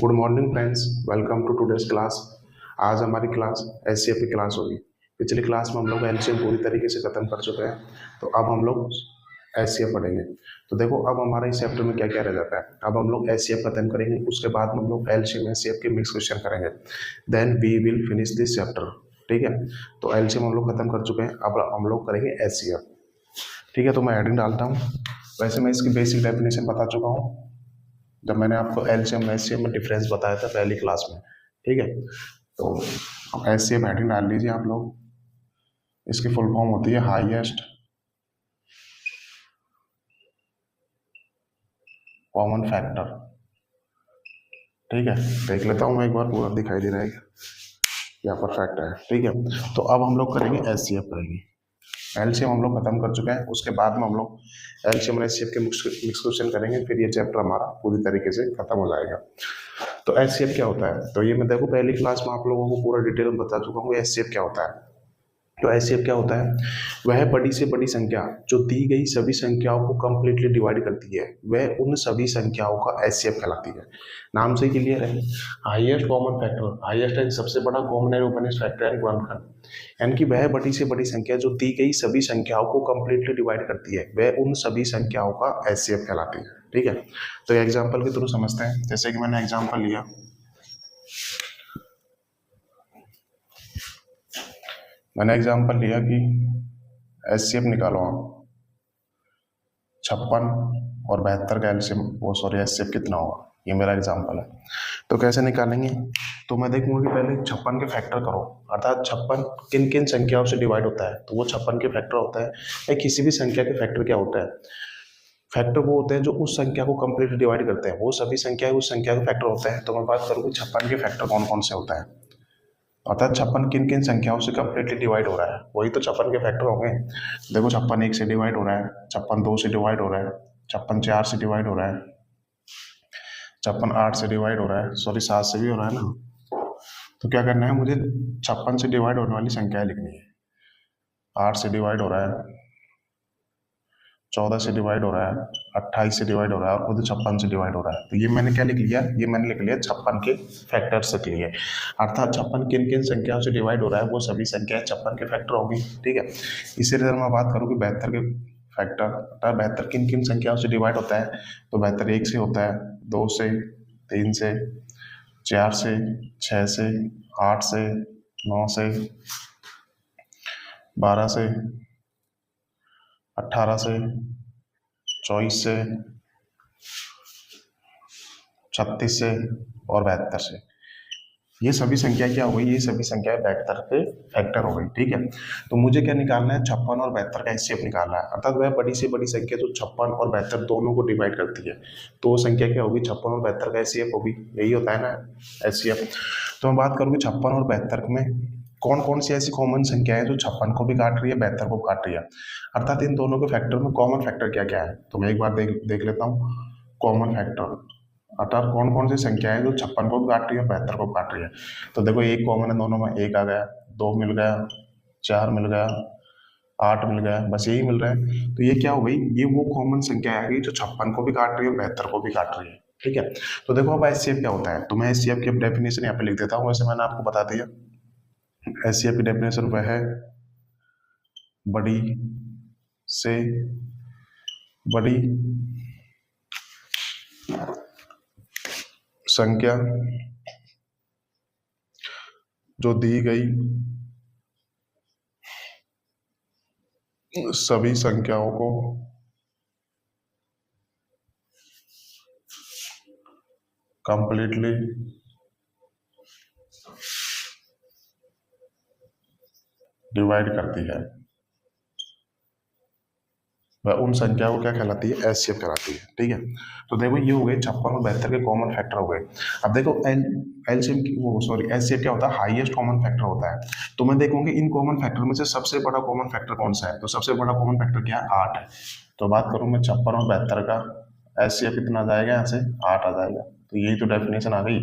Good morning friends, welcome to today's class. आज हमारी class HCF की क्लास होगी। पिछली क्लास में हम लोग एलसीएम पूरी तरीके से खत्म कर चुके हैं, तो अब हम लोग एचसीएफ पढ़ेंगे। तो देखो अब हमारा इस चैप्टर में क्या क्या रह जाता है। अब हम लोग एचसीएफ खत्म करेंगे, उसके बाद हम लोग एलसीएम एचसीएफ के मिक्स क्वेश्चन करेंगे, then we will finish this chapter. ठीक है, तो एलसीएम हम लोग खत्म कर चुके हैं, अब हम लोग करेंगे एचसीएफ। ठीक है, तो मैं हेडिंग डालता हूँ। वैसे मैं इसकी बेसिक डेफिनेशन बता चुका हूँ जब मैंने आपको एलसीएम एचसीएफ में डिफरेंस बताया था पहली क्लास में। ठीक है, तो एचसीएफ हेडिंग डाल लीजिए आप लोग। इसकी फुल फॉर्म होती है हाईएस्ट कॉमन फैक्टर। ठीक है, देख लेता हूँ मैं एक बार, पूरा दिखाई दे रहा है यहाँ पर फैक्ट है। ठीक है, तो अब हम लोग करेंगे एचसीएफ करेंगे। एलसीएम हम लोग खत्म कर चुके हैं, उसके बाद में हम लोग एलसीएम और एचसीएफ के मिक्स क्वेश्चन करेंगे, फिर ये चैप्टर हमारा पूरी तरीके से खत्म हो जाएगा। तो एचसीएफ क्या होता है, तो ये मैं देखो पहली क्लास में आप लोगों को पूरा डिटेल में बता चुका हूँ एचसीएफ क्या होता है। तो एचसीएफ क्या होता है, वह बड़ी से बड़ी संख्या जो दी गई सभी संख्याओं को कंप्लीटली डिवाइड करती है, वह उन सभी संख्याओं का एचसीएफ कहलाती है। नाम से क्लियर है, हाईएस्ट कॉमन फैक्टर, हाईएस्ट है सबसे बड़ा कॉमन है ओपनेस्ट फैक्टर है गुणनखंड, यानी कि वह बड़ी से बड़ी संख्या जो दी गई सभी संख्याओं को कंप्लीटली डिवाइड करती है, वह उन सभी संख्याओं का एचसीएफ कहलाती है। ठीक है, तो एग्जाम्पल के थ्रू समझते हैं। जैसे कि मैंने एग्जाम्पल लिया, कि एचसीएफ निकालो आप 56 और 72 का एलसीएम एचसीएफ कितना होगा, ये मेरा एग्जाम्पल है। तो कैसे निकालेंगे, तो मैं देखूंगा कि पहले 56 के फैक्टर करो, अर्थात 56 किन किन संख्याओं से डिवाइड होता है। तो वो 56 के फैक्टर होता है, या किसी भी संख्या के फैक्टर क्या होता है, फैक्टर वो होते हैं जो उस संख्या को कंप्लीटली डिवाइड करते हैं, वो सभी संख्या उस संख्या के फैक्टर होते हैं। तो मैं बात करूँ कि 56 के फैक्टर कौन कौन से होता है, अर्थात 56 किन किन संख्याओं से कंप्लीटली डिवाइड हो रहा है, वही तो 56 के फैक्टर होंगे। देखो 56 1 से डिवाइड हो रहा है, 56 2 से डिवाइड हो रहा है, 56 4 से डिवाइड हो रहा है, 56 8 से डिवाइड हो रहा है, 7 से भी हो रहा है ना। तो क्या करना है, मुझे 56 से डिवाइड होने वाली संख्याएं लिखनी है। 8 से डिवाइड हो रहा है, 14 से डिवाइड हो रहा है, 28 से डिवाइड हो रहा है, और खुद 56 से डिवाइड हो रहा है। तो ये मैंने क्या लिख लिया, ये मैंने लिख लिया 56 के फैक्टर से लिए, अर्थात 56 किन किन संख्याओं से डिवाइड हो रहा है, वो सभी संख्याएं 56 के फैक्टर होगी। ठीक है, इसी तरह मैं बात करूँ कि 72 के फैक्टर, अर्थात 72 किन किन संख्याओं से डिवाइड होता है, तो 72 1 से होता है, 2 से, 3 से, 4 से, 6 से, 8 से, 9 से, 12 से, 18 से, 24 से, 36 से और 72 से। ये सभी संख्या क्या हो गई, ये सभी संख्याएं 72 के फैक्टर हो गई। ठीक है, तो मुझे क्या निकालना है, 56 और 72 का एचसीएफ निकालना है, अर्थात वह बड़ी से बड़ी संख्या जो 56 और 72 दोनों को डिवाइड करती है, तो वो संख्या क्या होगी, 56 और 72 का एचसीएफ होगी। यही होता है ना एचसीएफ। तो मैं बात करूँगी 56 और 72 में कौन कौन सी ऐसी कॉमन संख्या है जो 56 को भी काट रही है, 72 को काट रही है, अर्थात इन दोनों के फैक्टर में कॉमन फैक्टर क्या क्या है। तो मैं एक बार देख लेता हूँ कॉमन फैक्टर, अर्थात कौन कौन सी संख्या है जो 56 को काट रही है, 72 को काट रही है। तो देखो एक कॉमन है दोनों में, 1 आ गया, 2 मिल गया, 4 मिल गया, 8 मिल गया, बस यही मिल रहा है। तो ये क्या हो गई, ये वो कॉमन संख्या है जो 56 को भी काट रही है और 72 को भी काट रही है। ठीक है, तो देखो अब एचसीएफ क्या होता है, तो मैं एचसीएफ की डेफिनेशन यहाँ पे लिख देता हूँ, वैसे मैंने आपको बता दिया। एचसीएफ की डेफिनेशन वह है बड़ी से बड़ी संख्या जो दी गई सभी संख्याओं को कंप्लीटली डिवाइड करती है, वह उन संख्या को क्या कहलाती है, एचसीएफ कहलाती है। ठीक है, तो देखो ये हो गए 56 और 72 के कॉमन फैक्टर हो गए। अब देखो एलसीएम की एचसीएफ क्या होता है, हाईएस्ट कॉमन फैक्टर होता है। तो मैं देखूंगी इन कॉमन फैक्टर में से सबसे बड़ा कॉमन फैक्टर कौन सा है, तो सबसे बड़ा कॉमन फैक्टर क्या है, 8 है। तो बात करूँ मैं 56 और 72 का, एचसीएफ कितना आ जाएगा, यहाँ से 8 आ जाएगा। तो यही तो डेफिनेशन आ गई।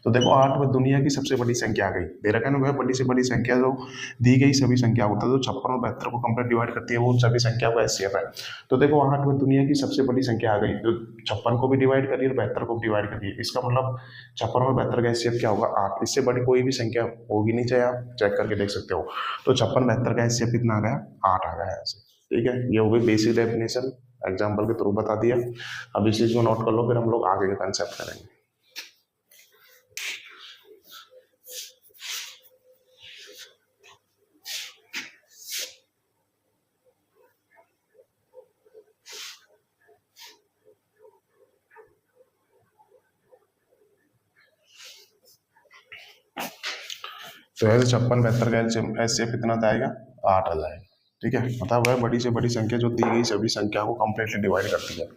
तो देखो 8 में दुनिया की सबसे बड़ी संख्या आ गई, दे रखा है ना भाई, बड़ी से बड़ी संख्या जो दी गई सभी संख्या होता है, तो 56 और 72 को कंप्लीट डिवाइड करती है वो सभी संख्या का एचसीएफ है। तो देखो 8 में दुनिया की सबसे बड़ी संख्या आ गई, जो 56 को भी डिवाइड करिए और 72 को भी डिवाइड करिए, इसका मतलब 56 और 72 का एचसीएफ क्या होगा 8। इससे बड़ी कोई भी संख्या होगी नहीं, चाहे आप चेक करके देख सकते हो। तो 56 72 का एचसीएफ कितना आ गया, 8 आ गया ऐसे। ठीक है, ये हो गई बेसिक डेफिनेशन, एग्जाम्पल के थ्रू बता दिया। अब इस चीज को नोट कर लो, फिर हम लोग आगे के कंसेप्ट करेंगे। तो ऐसे 56 72 का एचसीएफ कितना आएगा, 8 आ जाएगा। ठीक है, मतलब वह बड़ी से बड़ी संख्या जो दी गई सभी संख्या को कंप्लीटली डिवाइड करती है।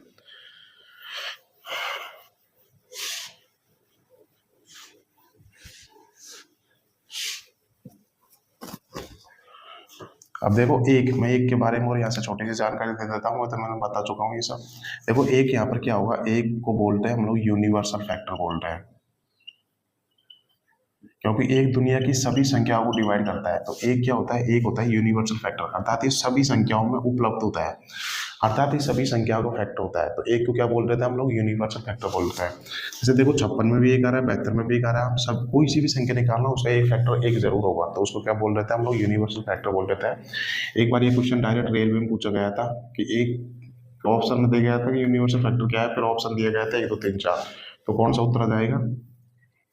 अब देखो एक, मैं एक के बारे में और यहाँ से छोटी सी जानकारी दे देता हूँ, तो मैंने बता चुका हूँ ये सब। देखो एक यहाँ पर क्या होगा, एक को बोलते हैं हम लोग यूनिवर्सल फैक्टर बोलते हैं, क्योंकि एक दुनिया की सभी संख्याओं को डिवाइड करता है। तो एक क्या होता है, एक होता है यूनिवर्सल फैक्टर, अर्थात ये सभी संख्याओं में उपलब्ध होता है, अर्थात ये सभी संख्याओं का फैक्टर होता है। तो एक को क्या बोल रहे थे हम लोग, यूनिवर्सल फैक्टर बोल रहे हैं। जैसे देखो 56 में भी एक आ रहा है, 72 में भी एक आ रहा है, हम सब कोई सी भी संख्या निकालना उसका एक फैक्टर एक जरूर होगा, तो उसको क्या बोल रहे थे हम लोग, यूनिवर्सल फैक्टर बोल रहे थे। एक बार ये क्वेश्चन डायरेक्ट रेलवे में पूछा गया था कि एक ऑप्शन में दिया गया था कि यूनिवर्सल फैक्टर क्या है, फिर ऑप्शन दिया गया था 1 2 3 4, तो कौन सा उत्तर आ जाएगा,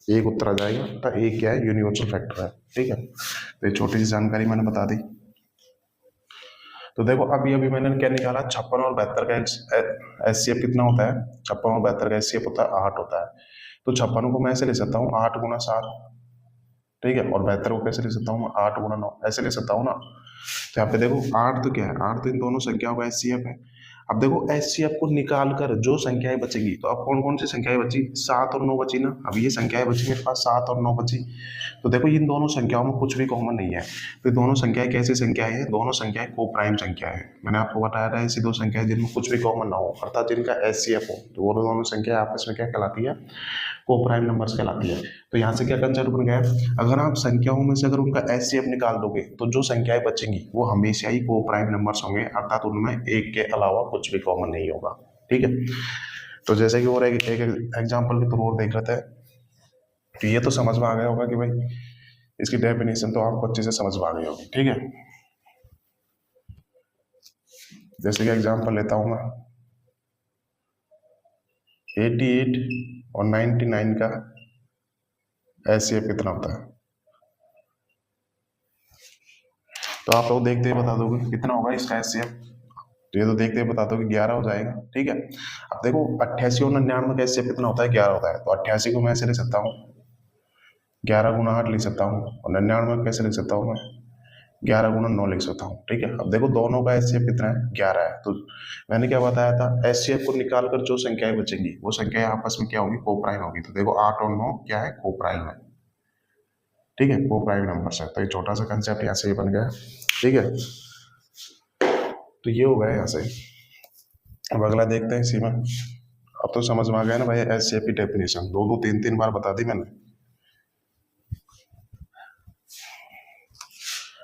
एक उत्तर आ जाएगा। तो एक क्या है, यूनिवर्सल फैक्टर है। ठीक है, तो ये छोटी सी जानकारी मैंने बता दी। तो देखो अभी अभी मैंने क्या निकाला, 56 और 72 का एचसीएफ कितना होता है, 56 और 72 का एचसीएफ होता है 8 होता है। तो 56 को मैं ऐसे ले सकता हूँ 8 गुना 7, ठीक है, और 72 को कैसे ले सकता हूँ मैं 8 गुना 9, ऐसे ले सकता हूँ ना। तो यहाँ पे देखो 8 तो क्या है, 8 तो इन दोनों संख्याओं का एचसीएफ है। अब देखो एचसीएफ को निकाल कर जो संख्याएं बचेंगी, तो अब कौन कौन सी संख्याएं बची, 7 और 9 बची ना। अब ये संख्याएं बची मेरे पास 7 और 9 बची। तो देखो इन दोनों संख्याओं में कुछ भी कॉमन नहीं है, तो दोनों संख्याएं कैसी संख्याएं हैं, दोनों संख्याएं को प्राइम संख्या है। मैंने आपको बताया था ऐसी दो संख्याएं जिनमें कुछ भी कॉमन ना हो, अर्थात जिनका एचसीएफ हो, तो वो दोनों संख्या आपस में क्या कहलाती है, को प्राइम नंबर्स कहलाती है। तो यहाँ से क्या कंसेप्ट बन गया, अगर आप संख्याओं में से अगर उनका एचसीएफ निकाल दोगे तो जो संख्याएं बचेंगी वो हमेशा ही को प्राइम नंबर्स होंगे, अर्थात उनमें एक के अलावा कुछ भी कॉमन नहीं होगा। ठीक है, तो जैसे कि और एक एग्जाम्पल के थ्रू और देख रहे थे, तो ये तो समझ में आ गया होगा कि भाई इसकी डेफिनेशन तो आपको अच्छे से समझ में आ गई होगी। ठीक है, जैसे कि एग्जाम्पल लेता हूं मैं, 88 और 99 का एचसीएफ कितना होता है, तो आप लोग देखते ही बता दोगे कितना होगा इसका एचसीएफ। तो ये तो देखते ही बता दो कि 11 हो जाएगा। ठीक है, अब देखो 88 और 99 का एचसीएफ कितना होता है, 11 होता है। तो 88 को मैं ऐसे ले सकता हूँ 11 गुना 8 लिख सकता हूँ, और 99 कैसे लिख सकता हूँ मैं 11 गुना 9 लिख सकता हूँ। ठीक है, अब देखो दोनों का एचसीएफ कितना है, 11 है। तो मैंने क्या बताया था, एचसीएफ को निकाल कर जो संख्याएं बचेंगी वो संख्याएं आपस में क्या होगी, को प्राइम होगी। तो देखो 8 और 9 क्या है, को प्राइम है। ठीक है, को प्राइम नंबर है। तो ये छोटा सा कंसेप्ट यहाँ से ही बन गया। ठीक है, तो ये हो गया यहाँ से। अब अगला देखते हैं इसी में। अब तो समझ में आ गया ना भाई, एचसीएफ की डेफिनेशन दो दो तीन तीन बार बता दी मैंने।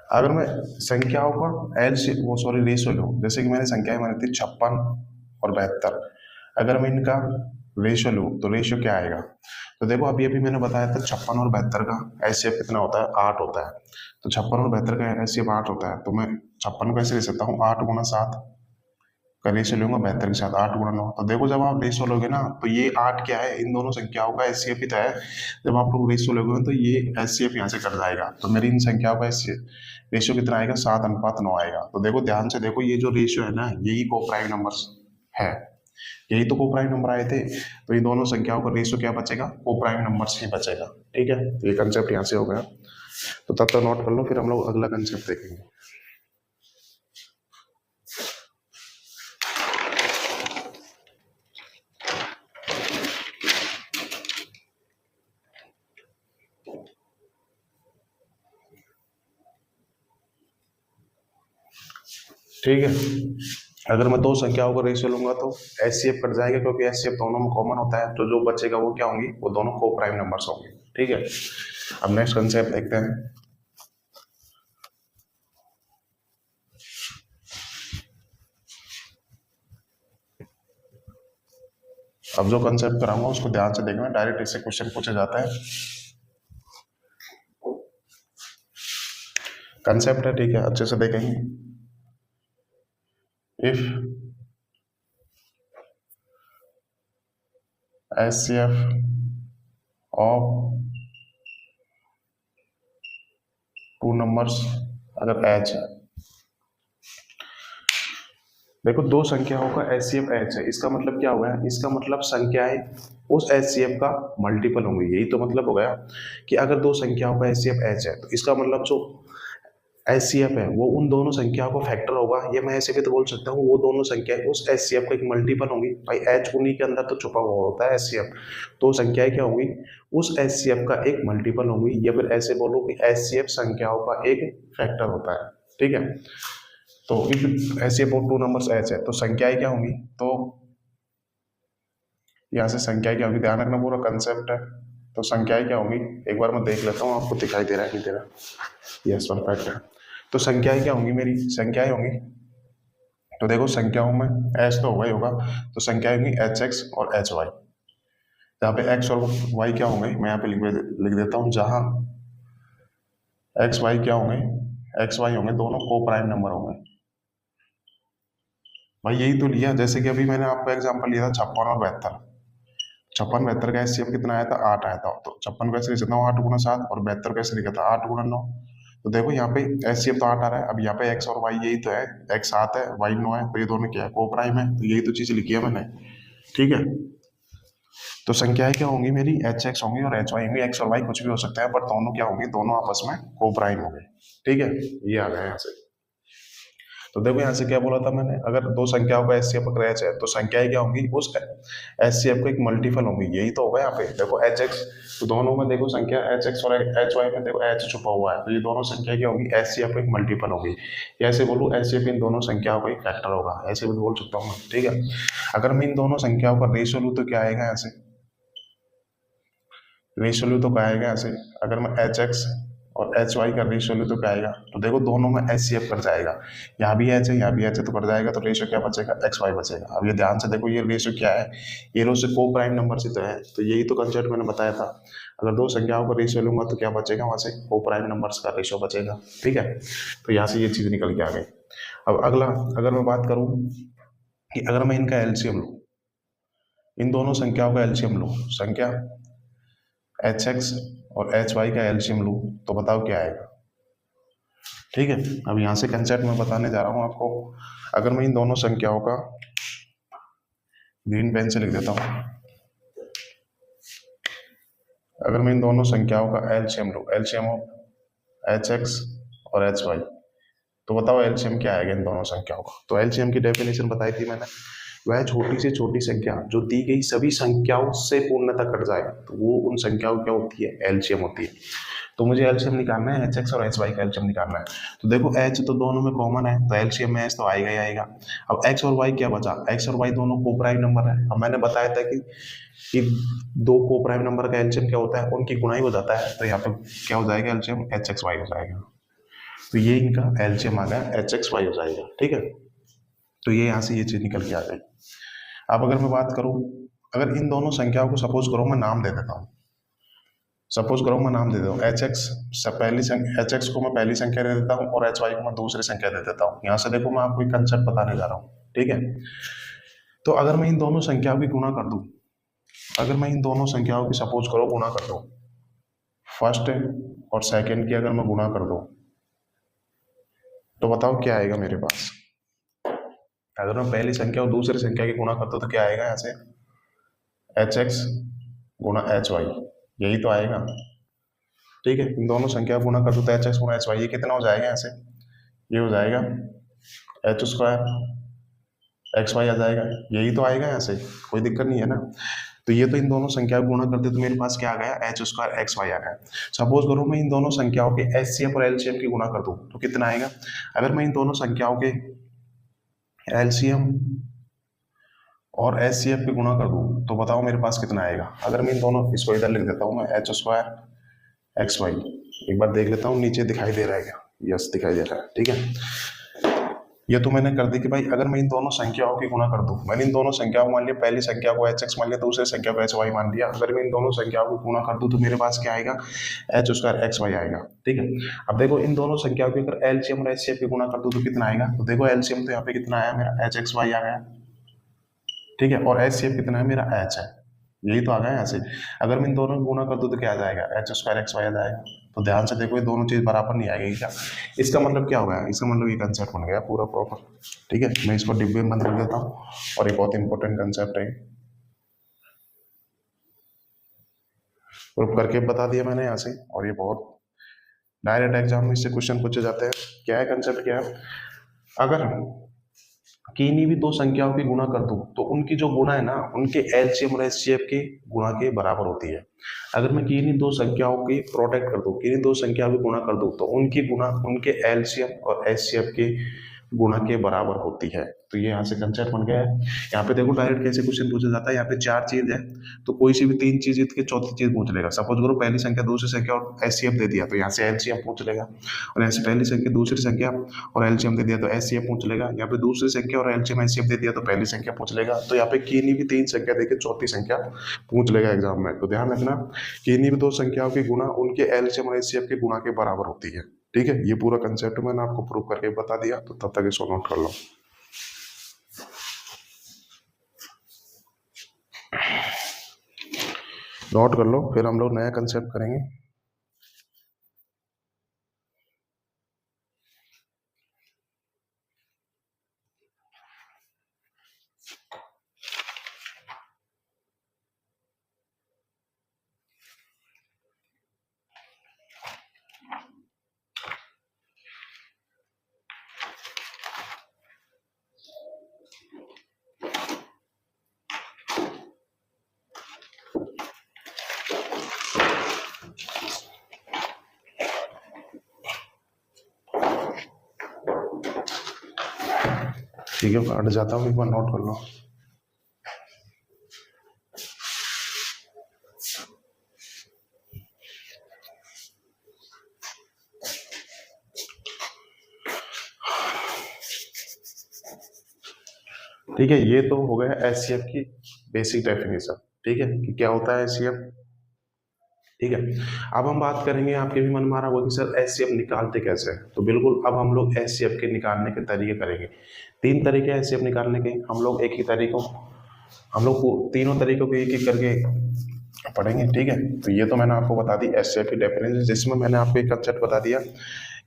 अगर मैं संख्याओं का रेशियो लूँ, जैसे कि मैंने संख्याएं मानी थी 56 और 72, अगर मैं इनका रेशियो लूँ तो रेशियो क्या आएगा। तो देखो अभी अभी मैंने बताया था 56 और 72 का एचसीएफ कितना होता है, 8 होता है। तो 56 और 72 का एचसीएफ 8 होता है, तो मैं 56 को ऐसे ले सकता हूँ 8 गुना 7 का रेशियो लूंगा 72 के साथ, 8 गुना 9। तो देखो जब आप रेशियो लोगे ना, तो ये 8 क्या है, इन दोनों संख्याओं का एचसीएफ ही तो है। जब आप लोग रेशियो लोगे तो ये एचसीएफ यहाँ से कट जाएगा, तो मेरी इन संख्याओं का रेशियो कितना आएगा, 7:9 आएगा। तो देखो ध्यान से देखो, ये जो रेशियो है ना, यही को प्राइम नंबर्स है, यही तो को प्राइम नंबर आए थे। तो ये दोनों संख्याओं का रेशियो क्या बचेगा, को प्राइम नंबर्स ही बचेगा। ठीक है, तो ये कंसेप्ट यहाँ से हो गया। तो तब तक नोट कर लो, फिर हम लोग अगला कंसेप्ट देखेंगे। ठीक है, अगर मैं दो संख्याओं का रेशियो लूंगा तो एचसीएफ कट जाएगा, क्योंकि एचसीएफ दोनों में कॉमन होता है, तो जो बचेगा वो क्या होंगी, वो दोनों को प्राइम नंबर्स होंगे। ठीक है, अब नेक्स्ट कंसेप्ट देखते हैं। अब जो कंसेप्ट कराऊंगा उसको ध्यान से देखना, डायरेक्ट इससे क्वेश्चन पूछा जाता है। कंसेप्ट है, ठीक है, अच्छे से देखेंगे। If HCF of two numbers अगर एच है, देखो दो संख्याओं का एचसीएफ एच है, इसका मतलब क्या हुआ है, इसका मतलब संख्याएं उस एचसीएफ का मल्टीपल होंगी। यही तो मतलब हो गया कि अगर दो संख्याओं का एचसीएफ एच है तो इसका मतलब जो एचसीएफ है वो उन दोनों संख्याओं का फैक्टर होगा। ये मैं ऐसे भी तो बोल सकता हूँ वो दोनों संख्याएं उस एचसीएफ का एक मल्टीपल होंगी। भाई एच उन्हीं के अंदर तो छुपा हुआ होता है एचसीएफ, तो संख्याएं क्या होंगी, उस एचसीएफ का एक मल्टीपल होंगी, या फिर ऐसे बोलो कि एचसीएफ संख्याओं का एक फैक्टर होता है। ठीक है, तो if HCF of two numbers H है तो संख्याएं क्या होंगी, तो यहाँ से संख्याएं क्या होगी, ध्यान रखना पूरा कंसेप्ट है। तो संख्याएं क्या होंगी, एक बार मैं देख लेता हूँ आपको दिखाई दे रहा है नहीं दे रहा। यस परफेक्ट है। तो संख्याएं क्या होंगी, मेरी संख्याएं होंगी, तो देखो संख्याओं में एच तो होगा ही होगा, तो संख्याएं होंगी एच एक्स और एच वाई। जहाँ पे एक्स और वाई क्या होंगे, मैं यहाँ पे लिख देता हूँ, जहाँ एक्स वाई क्या होंगे, एक्स वाई होंगे दोनों को प्राइम नंबर होंगे। भाई यही तो लिया, जैसे कि अभी मैंने आपको एग्जांपल लिया था 56 और 72। 56 72 का एचसीएफ कितना आया था, 8 आया था, तो 56 कैसे लिख सकता हूँ, 8 गुना 7, और 72 कैसे लिखा था, 8 गुना 9। तो देखो यहाँ पे एचसीएफ तो 8 आ रहा है, अब यहाँ पे एक्स और वाई यही तो है, एक्स 7 है वाई 9 है, तो ये दोनों क्या है, को प्राइम है, तो यही तो चीज लिखी है मैंने। ठीक है, तो संख्याएं क्या होंगी मेरी, एच एक्स होंगी और एच वाई होंगी, एक्स और वाई कुछ भी हो सकता है, पर दोनों क्या होंगे, दोनों आपस में को प्राइम होंगे। ठीक है, ये आ गया यहाँ से। तो देखो यहाँ से क्या बोला था मैंने, अगर दो संख्याओं का एचसीएफ अगर एच है तो संख्याएं क्या होंगी, उस एचसीएफ को एक मल्टीपल होंगी। यही तो होगा यहाँ पे, देखो एच एक्स, तो दोनों में देखो संख्या एच एक्स और एच वाई में देखो एच छुपा हुआ है, तो ये दोनों संख्या क्या होगी, एचसीएफ एक मल्टीपल होगी। या ऐसे बोलूँ एचसीएफ इन दोनों संख्याओं का एक फैक्टर होगा, ऐसे भी बोल सकता हूँ। ठीक है, अगर मैं इन दोनों संख्याओं का रेशियो लूँ तो क्या आएगा यहाँ से, रेशियो लूँ तो क्या आएगा यहाँ से, अगर मैं एच एक्स और एच वाई का रेशियो लूँ तो क्या आएगा, तो देखो दोनों में एच सी एफ कर जाएगा, यहाँ भी एच है यहाँ भी एच है, तो कर जाएगा, तो रेशियो क्या बचेगा, एक्स वाई बचेगा। अब ये ध्यान से देखो, ये रेशियो क्या है, ये रेशियो को प्राइम नंबर से तो है, तो यही तो कंसेप्ट मैंने बताया था, अगर दो संख्याओं का रेशियो लूंगा तो क्या बचेगा, वहां से को प्राइम नंबर्स का रेशियो बचेगा। ठीक है, तो यहाँ से ये चीज निकल के आ गई। अब अगला, अगर मैं बात करूँ कि अगर मैं इनका एलसीएम लूँ, इन दोनों संख्याओं का एलसीएम लूँ, संख्या एच एक्स और एच वाई का एलसीएम लूँ, तो बताओ क्या आएगा। ठीक है, अब यहाँ से कंसेप्ट मैं बताने जा रहा हूँ आपको। अगर मैं इन दोनों संख्याओं का, ग्रीन पेन से लिख देता हूँ, अगर मैं इन दोनों संख्याओं का एलसीएम लूँ, एलसीएम ऑफ एच एक्स और एच वाई, तो बताओ एलसीएम क्या आएगा इन दोनों संख्याओं का। तो एलसीएम की डेफिनेशन बताई थी मैंने, वह छोटी से छोटी संख्या जो दी गई सभी संख्याओं से पूर्णतः कट जाए, तो वो उन संख्याओं क्या होती है, एलसीएम होती है। तो मुझे एलसीएम निकालना है, एच एक्स और एच वाई का एलसीएम निकालना है। तो देखो एच तो दोनों में कॉमन है, तो एलसीएम में एच तो आएगा ही आएगा। अब एक्स और वाई क्या बचा, एक्स और वाई दोनों को प्राइम नंबर है। अब मैंने बताया था कि दो को प्राइम नंबर का एलसीएम क्या होता है, उनकी गुणा ही हो जाता है, तो यहाँ पे क्या हो जाएगा, एलसीएम एच एक्स वाई हो जाएगा। तो ये इनका एलसीएम आ गया, एच एक्स वाई हो जाएगा। ठीक है, तो ये यहाँ से ये चीज निकल के आ गई। अब अगर मैं बात करूं, अगर इन दोनों संख्याओं को सपोज करो मैं नाम दे देता हूं, सपोज करो मैं नाम दे देता हूँ, एच एक्स पहली संख्या, एच एक्स को मैं पहली संख्या दे देता हूँ और एच वाई को मैं दूसरी संख्या दे देता हूँ। यहाँ से देखो मैं आपको एक कंसेप्ट बताने जा रहा हूँ। ठीक है, तो अगर मैं इन दोनों संख्याओं की गुणा कर दूं, अगर मैं इन दोनों संख्याओं की सपोज करो गुणा कर दूं, फर्स्ट और सेकेंड की अगर मैं गुणा कर दूं, तो बताओ क्या आएगा मेरे पास। अगर मैं पहली संख्या और दूसरी संख्या की गुणा करता हूं तो क्या आएगा यहाँ से, एच एक्स गुणा एच वाई, यही तो आएगा। ठीक है, इन दोनों संख्या गुणा कर दो तो एच एक्स गुणा एच वाई, ये कितना हो जाएगा यहाँ से, ये हो जाएगा एच स्क्वायर एक्स वाई आ जाएगा, यही तो आएगा यहाँ से, कोई दिक्कत नहीं है ना। तो ये तो इन दोनों संख्याओं गुणा करते तो मेरे पास क्या आ गया, एच स्क्वायर एक्स वाई आ गया। सपोज करो मैं इन दोनों संख्याओं के एचसीएफ और एलसीएम की गुणा कर दूं तो कितना आएगा। अगर मैं इन दोनों संख्याओं के एलसीएम और एचसीएफ पे गुणा कर दूं तो बताओ मेरे पास कितना आएगा। अगर मैं इन दोनों, इसको इधर लिख देता हूँ मैं, एच स्क्वायर एक्स वाई, एक बार देख लेता हूँ नीचे दिखाई दे रहा है क्या। यस दिखाई दे रहा है, ठीक है। ये तो मैंने कर दी कि भाई अगर मैं इन दोनों संख्याओं की गुणा कर दूं, मैंने इन दोनों संख्याओं मान लिया, पहली संख्या को एच एक्स मान लिया, दूसरी संख्या को एच वाई मान लिया। अगर मैं इन दोनों संख्याओं की गुणा कर दूं तो मेरे पास क्या आएगा, एच स्क्वायर एक्स वाई आएगा, ठीक है। अब देखो इन दोनों संख्याओं की अगर एलसीएम और एचसीएफ की गुणा कर दूं तो कितना आएगा, तो देखो एलसीएम तो यहाँ पे कितना आया मेरा, एच एक्स वाई आ गया, ठीक है, और एचसीएफ कितना है मेरा, एच है, यही तो आ गया यहाँ से। अगर मैं इन दोनों को गुणा कर दूं तो क्या आ जाएगा, एच स्क्वायर एक्स वाई आ जाएगा। तो ध्यान से देखो ये दोनों चीज बराबर नहीं आएगी क्या। इसका मतलब क्या हो गया, इसका मतलब ये कंसेप्ट बन गया पूरा प्रॉपर, ठीक है। मैं इसको डिब्बे में बंद कर देता हूँ और ये बहुत इंपॉर्टेंट कंसेप्ट है, प्रूफ करके बता दिया मैंने यहाँ से। और ये बहुत डायरेक्ट एग्जाम में इससे क्वेश्चन पूछे जाते हैं। क्या है कंसेप्ट, क्या है, अगर किन्हीं भी दो संख्याओं की गुणा कर दूं तो उनकी जो गुणा है ना, उनके एलसीएम और एचसीएफ के गुणा के बराबर होती है। अगर मैं किन्हीं दो संख्याओं की प्रोडक्ट कर दूं, किन्हीं दो संख्याओं की गुणा कर दूं तो उनकी गुणा उनके एलसीएम और एचसीएफ के गुणा के बराबर होती है। तो ये यहाँ से कंसेप्ट बन गया है। यहाँ पे देखो डायरेक्ट कैसे क्वेश्चन पूछा जाता है, यहाँ पे चार चीज है तो कोई सी भी तीन चीज जीत के चौथी चीज पूछ लेगा। सपोज करो पहली संख्या दूसरी संख्या और एचसीएफ दे दिया तो यहाँ से एलसीएम पूछ लेगा, और यहाँ से पहली संख्या दूसरी संख्या और एलसीएम दे दिया तो एचसीएफ पूछ लेगा, यहाँ पे दूसरी संख्या और एलसीएम एचसीएफ दे दिया तो पहली संख्या पूछ लेगा। तो यहाँ पे किन्हीं भी तीन संख्या देके चौथी संख्या पूछ लेगा एग्जाम में। तो ध्यान रखना, किन्हीं भी दो संख्याओं की गुणा उनके एलसीएम और एचसीएफ के गुणा के बराबर होती है, ठीक है। ये पूरा कंसेप्ट मैंने आपको प्रूव करके बता दिया, तो तब तक इसको नोट कर लो। नोट कर लो, फिर हम लोग नया कंसेप्ट करेंगे। ठीक है, हट जाता हूँ, एक बार नोट कर लो। ठीक है, ये तो हो गया एचसीएफ की बेसिक डेफिनेशन, ठीक है, कि क्या होता है एचसीएफ, ठीक है। अब हम बात करेंगे, आपके भी मन में आ रहा होगा कि सर एचसीएफ निकालते कैसे हैं। तो बिल्कुल अब हम लोग एचसीएफ के निकालने के तरीके करेंगे। तीन तरीके एचसीएफ निकालने के, हम लोग एक ही तरीकों, हम लोग तीनों तरीकों को एक एक करके पढ़ेंगे, ठीक है। तो ये तो मैंने आपको बता दी एचसीएफ की डेफिनेशन, जिसमें मैंने आपको एक कंसेप्ट बता दिया कि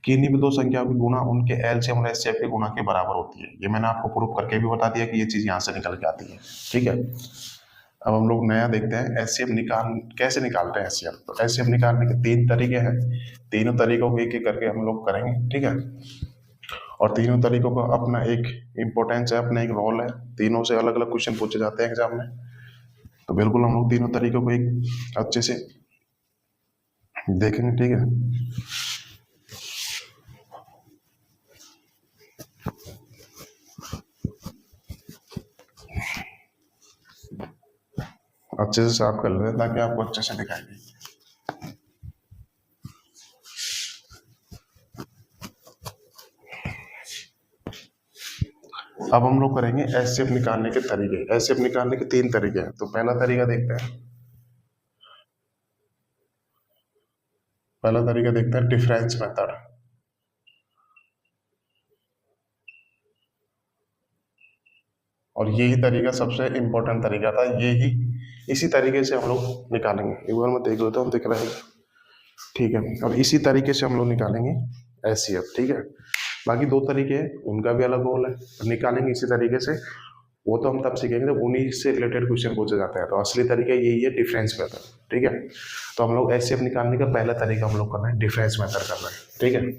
किन्हीं भी दो संख्याओं की गुणा उनके एलसीएम और एचसीएफ के गुणा के बराबर होती है। ये मैंने आपको प्रूफ करके भी बता दिया कि ये चीज यहाँ से निकल के आती है, ठीक है। अब हम लोग नया देखते हैं एचसीएफ कैसे निकालते हैं एचसीएफ। तो एचसीएफ निकालने के तीन तरीके हैं, तीनों तरीकों को एक एक करके हम लोग करेंगे, ठीक है। और तीनों तरीकों का अपना एक इम्पोर्टेंस है, अपना एक रोल है, तीनों से अलग अलग क्वेश्चन पूछे जाते हैं एग्जाम में। तो बिल्कुल हम लोग तीनों तरीकों को एक अच्छे से देखेंगे, ठीक है। अच्छे से साफ कर लें ताकि आपको अच्छे से दिखाई दे। अब हम लोग करेंगे एचसीएफ निकालने के तरीके। एचसीएफ निकालने के तीन तरीके हैं। तो पहला तरीका देखते हैं, पहला तरीका देखते हैं डिफरेंस मेथड। और यही तरीका सबसे इंपॉर्टेंट तरीका था, यही इसी तरीके से हम लोग निकालेंगे। एक बार मैं देख लेता हूँ, दिख रहा है, ठीक है। और इसी तरीके से हम लोग निकालेंगे एचसीएफ, ठीक है। बाकी दो तरीके हैं, उनका भी अलग रोल है, निकालेंगे इसी तरीके से। वो तो हम तब सीखेंगे जब उन्हीं से रिलेटेड क्वेश्चन पूछे जाते हैं। तो असली तरीका यही है, डिफरेंस मेथड, ठीक है। तो हम लोग एचसीएफ निकालने का पहला तरीका हम लोग करना है डिफरेंस मेथड करना है, ठीक है।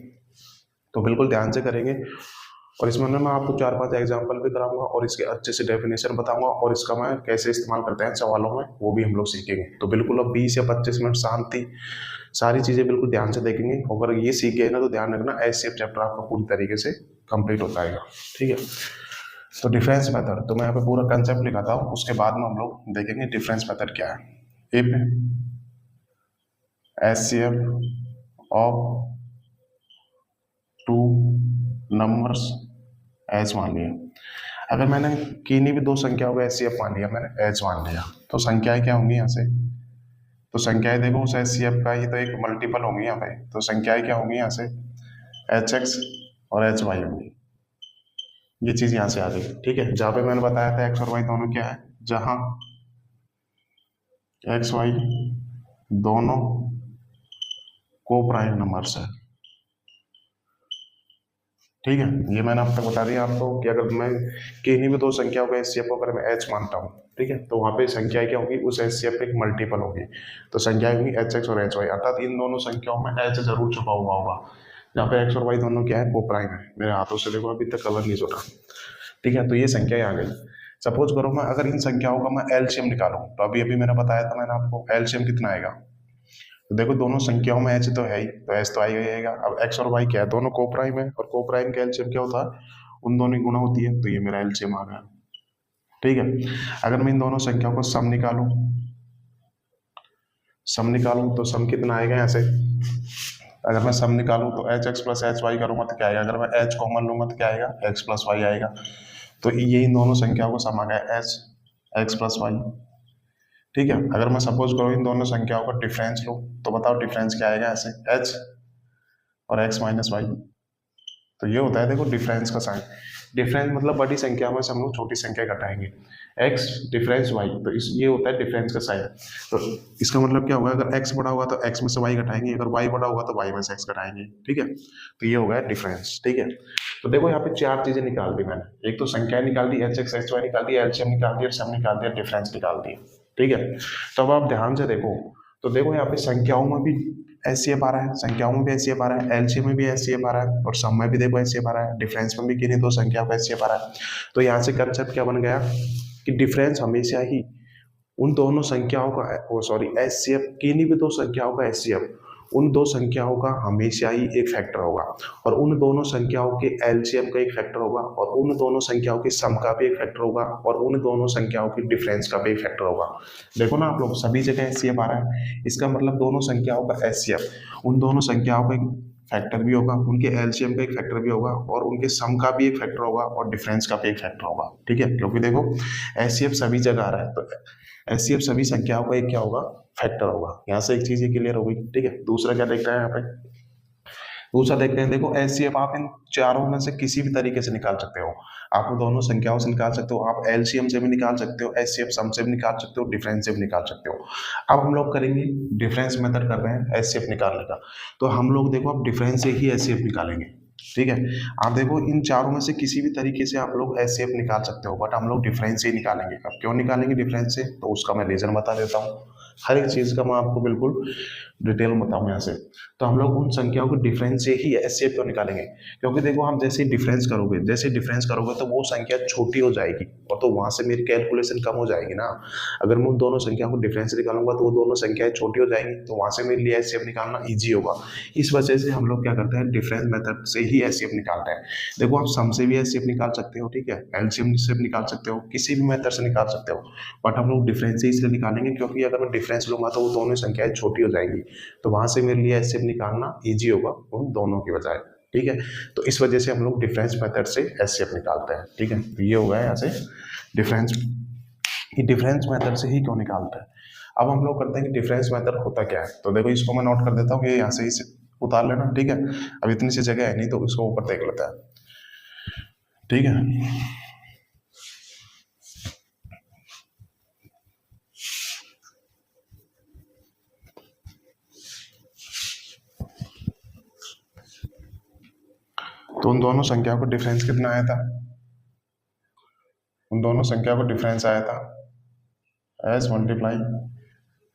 तो बिल्कुल ध्यान से करेंगे, और इसमें मैं आपको 4-5 एग्जाम्पल भी कराऊंगा और इसके अच्छे से डेफिनेशन बताऊंगा, और इसका मैं कैसे इस्तेमाल करते हैं सवालों में वो भी हम लोग सीखेंगे। तो बिल्कुल अब 20 या 25 मिनट शांति, सारी चीज़ें बिल्कुल ध्यान से देखेंगे। अगर ये सीख गए ना तो ध्यान रखना एचसीएफ चैप्टर आपका पूरी तरीके से कंप्लीट होता है, ठीक है। तो डिफरेंस मेथड, तो मैं यहाँ पे पूरा कंसेप्ट लिखाता हूँ, उसके बाद में हम लोग देखेंगे डिफरेंस मेथड क्या है। If HCF of two numbers H मान लिया, अगर मैंने किन्हीं भी दो संख्याओं का HCF मान लिया, मैंने एच मान लिया, तो संख्याएं क्या होंगी यहाँ से, तो संख्याएं देखो उस HCF का ही तो एक मल्टीपल होंगी यहाँ पे, तो संख्याएं क्या होंगी यहाँ से, HX और HY होंगी। ये चीज यहाँ से आ गई, ठीक है। जहाँ पे मैंने बताया था एक्स और वाई दोनों क्या है, जहां एक्स वाई दोनों को प्राइम नंबर्स है, ठीक है। ये मैंने अब तक बता दिया आपको कि अगर मैं किन्हीं भी दो संख्याओं का HCF को अगर मैं H मानता हूँ, ठीक है, तो वहाँ पे संख्याएं क्या होगी, उस HCF पे एक मल्टीपल होगी, तो संख्याएं होंगी HX और HY, अर्थात इन दोनों संख्याओं में H जरूर छुपा हुआ होगा। जहाँ पे X और Y दोनों क्या है, वो प्राइम है। मेरे हाथों से देखो अभी तक कलर नहीं छूटा, ठीक है। तो ये संख्याएं आ गई। सपोज करो मैं अगर इन संख्याओं का मैं एलसीएम निकालूं, तो अभी अभी मैंने बताया था मैंने आपको एलसीएम कितना आएगा, तो देखो दोनों संख्याओं में एच तो है ही, तो एच तो आ ही जाएगा। अब एक्स और वाई क्या है, दोनों को प्राइम है, और को प्राइम का एलसीएम क्या होता है, उन दोनों की गुणा होती है, तो ये मेरा एलसीएम आ गया, ठीक है। अगर मैं इन दोनों संख्याओं को सम निकालूं तो सम कितना आएगा यहाँ से, अगर मैं सम निकालूं तो h x plus h y करूंगा तो क्या आएगा, अगर मैं एच कॉमन लूंगा तो क्या आएगा, एक्स प्लस वाई आएगा। तो ये इन दोनों संख्याओं को सम आ गया एच एक्स प्लस वाई, ठीक है। अगर मैं सपोज करूँ इन दोनों संख्याओं का डिफरेंस लूँ, तो बताओ डिफरेंस क्या आएगा ऐसे, एच और एक्स माइनस वाई, तो ये होता है देखो डिफरेंस का साइन। डिफरेंस मतलब बड़ी संख्या में से हम लोग छोटी संख्या घटाएंगे, x डिफरेंस y, तो इस ये होता है डिफरेंस का साइन। तो इसका मतलब क्या होगा, अगर x बड़ा होगा तो x में से y घटाएंगे, अगर y बड़ा होगा तो y में से x घटाएंगे, ठीक है। तो ये हो गया डिफरेंस, ठीक है। तो देखो यहाँ पे चार चीजें निकाल दी मैंने, एक तो संख्या निकाल दी, एच एक्स एच वाई निकाल दी, एलसीएम निकाल दिया, सम निकाल दिया, डिफरेंस निकाल दिया, ठीक है। तो अब आप ध्यान से देखो, तो देखो यहाँ पे संख्याओं में भी HCF आ रहा है, संख्याओं में भी HCF आ रहा है, एलसीएम में भी HCF आ रहा है, और सम में भी देखो HCF आ रहा है, डिफरेंस में भी किन्हीं दो संख्याओं का HCF आ रहा है। तो यहाँ से कंसेप्ट क्या बन गया कि डिफरेंस हमेशा ही उन दोनों संख्याओं का HCF, किन्हीं भी दो संख्याओं का HCF उन दो संख्याओं का हमेशा ही एक फैक्टर होगा, और उन दोनों संख्याओं के एलसीएम का एक फैक्टर होगा, और उन दोनों संख्याओं के सम का भी एक फैक्टर होगा, और उन दोनों संख्याओं की डिफरेंस का भी एक फैक्टर होगा। देखो ना आप लोग, सभी जगह HCF आ रहा है, इसका मतलब दोनों संख्याओं का HCF उन दोनों संख्याओं का एक फैक्टर भी होगा, उनके एलसीएम का एक फैक्टर भी होगा, और उनके सम का भी एक फैक्टर होगा, और डिफरेंस का भी एक फैक्टर होगा, ठीक है। क्योंकि देखो HCF सभी जगह आ रहा है, तो HCF सभी संख्याओं का एक क्या होगा, फैक्टर होगा। यहाँ से एक चीज ये क्लियर हो गई, ठीक है। दूसरा क्या देखते हैं यहाँ पे, दूसरा देखते हैं, देखो HCF आप इन चारों में से किसी भी तरीके से निकाल सकते हो, आप दोनों संख्याओं से निकाल सकते हो, आप एलसीएम से भी निकाल सकते हो, HCF सम से भी निकाल सकते हो, डिफरेंस से भी निकाल सकते हो। अब हम लोग करेंगे डिफरेंस मेथड कर रहे हैं HCF निकालने का, तो हम लोग देखो अब डिफरेंस से ही HCF निकालेंगे, ठीक है। आप देखो इन चारों में से किसी भी तरीके से आप लोग HCF निकाल सकते हो, बट हम लोग डिफरेंस से ही निकालेंगे। अब क्यों निकालेंगे डिफरेंस से, तो उसका मैं रीजन बता देता हूँ, हर एक चीज का मैं आपको बिल्कुल डिटेल में बताऊं यहाँ से। तो हम लोग उन संख्याओं को डिफरेंस से ही HCF क्यों निकालेंगे, क्योंकि देखो हम जैसे डिफरेंस करोगे तो वो संख्या छोटी हो जाएगी, और तो वहां से मेरी कैलकुलेशन कम हो जाएगी ना। अगर मैं उन दोनों संख्याओं को डिफरेंस से निकालूंगा तो वो दोनों संख्याएं छोटी हो जाएंगी, तो वहां से मेरे लिए HCF निकालना ईजी होगा। इस वजह से हम लोग क्या करते हैं, डिफरेंस मेथड से ही HCF निकालते हैं। देखो आप सम से भी HCF निकाल सकते हो, ठीक है, एलसीएम से भी निकाल सकते हो, किसी भी मेथड से निकाल सकते हो, बट हम लोग डिफरेंस से इसलिए निकालेंगे क्योंकि अगर मैं डिफरेंस लूंगा तो वो दोनों संख्याएं छोटी हो जाएंगी, तो वहां से मेरे लिए HCF निकालना ईजी होगा उन दोनों की बजाय, ठीक है। तो इस वजह से हम लोग डिफरेंस मेथड से HCF निकालते हैं, ठीक है। तो ये हो गया यहाँ से डिफरेंस, ये डिफरेंस मेथड से ही क्यों निकालते हैं। अब हम लोग करते हैं कि डिफरेंस मेथड होता क्या है, तो देखो इसको मैं नोट कर देता हूँ, ये यहाँ से ही उतार लेना, ठीक है। अब इतनी सी जगह है नहीं, तो इसको ऊपर देख लेता है, ठीक है। तो उन दोनों संख्याओं को डिफरेंस कितना आया था, उन दोनों संख्या को डिफरेंस आया था s multiply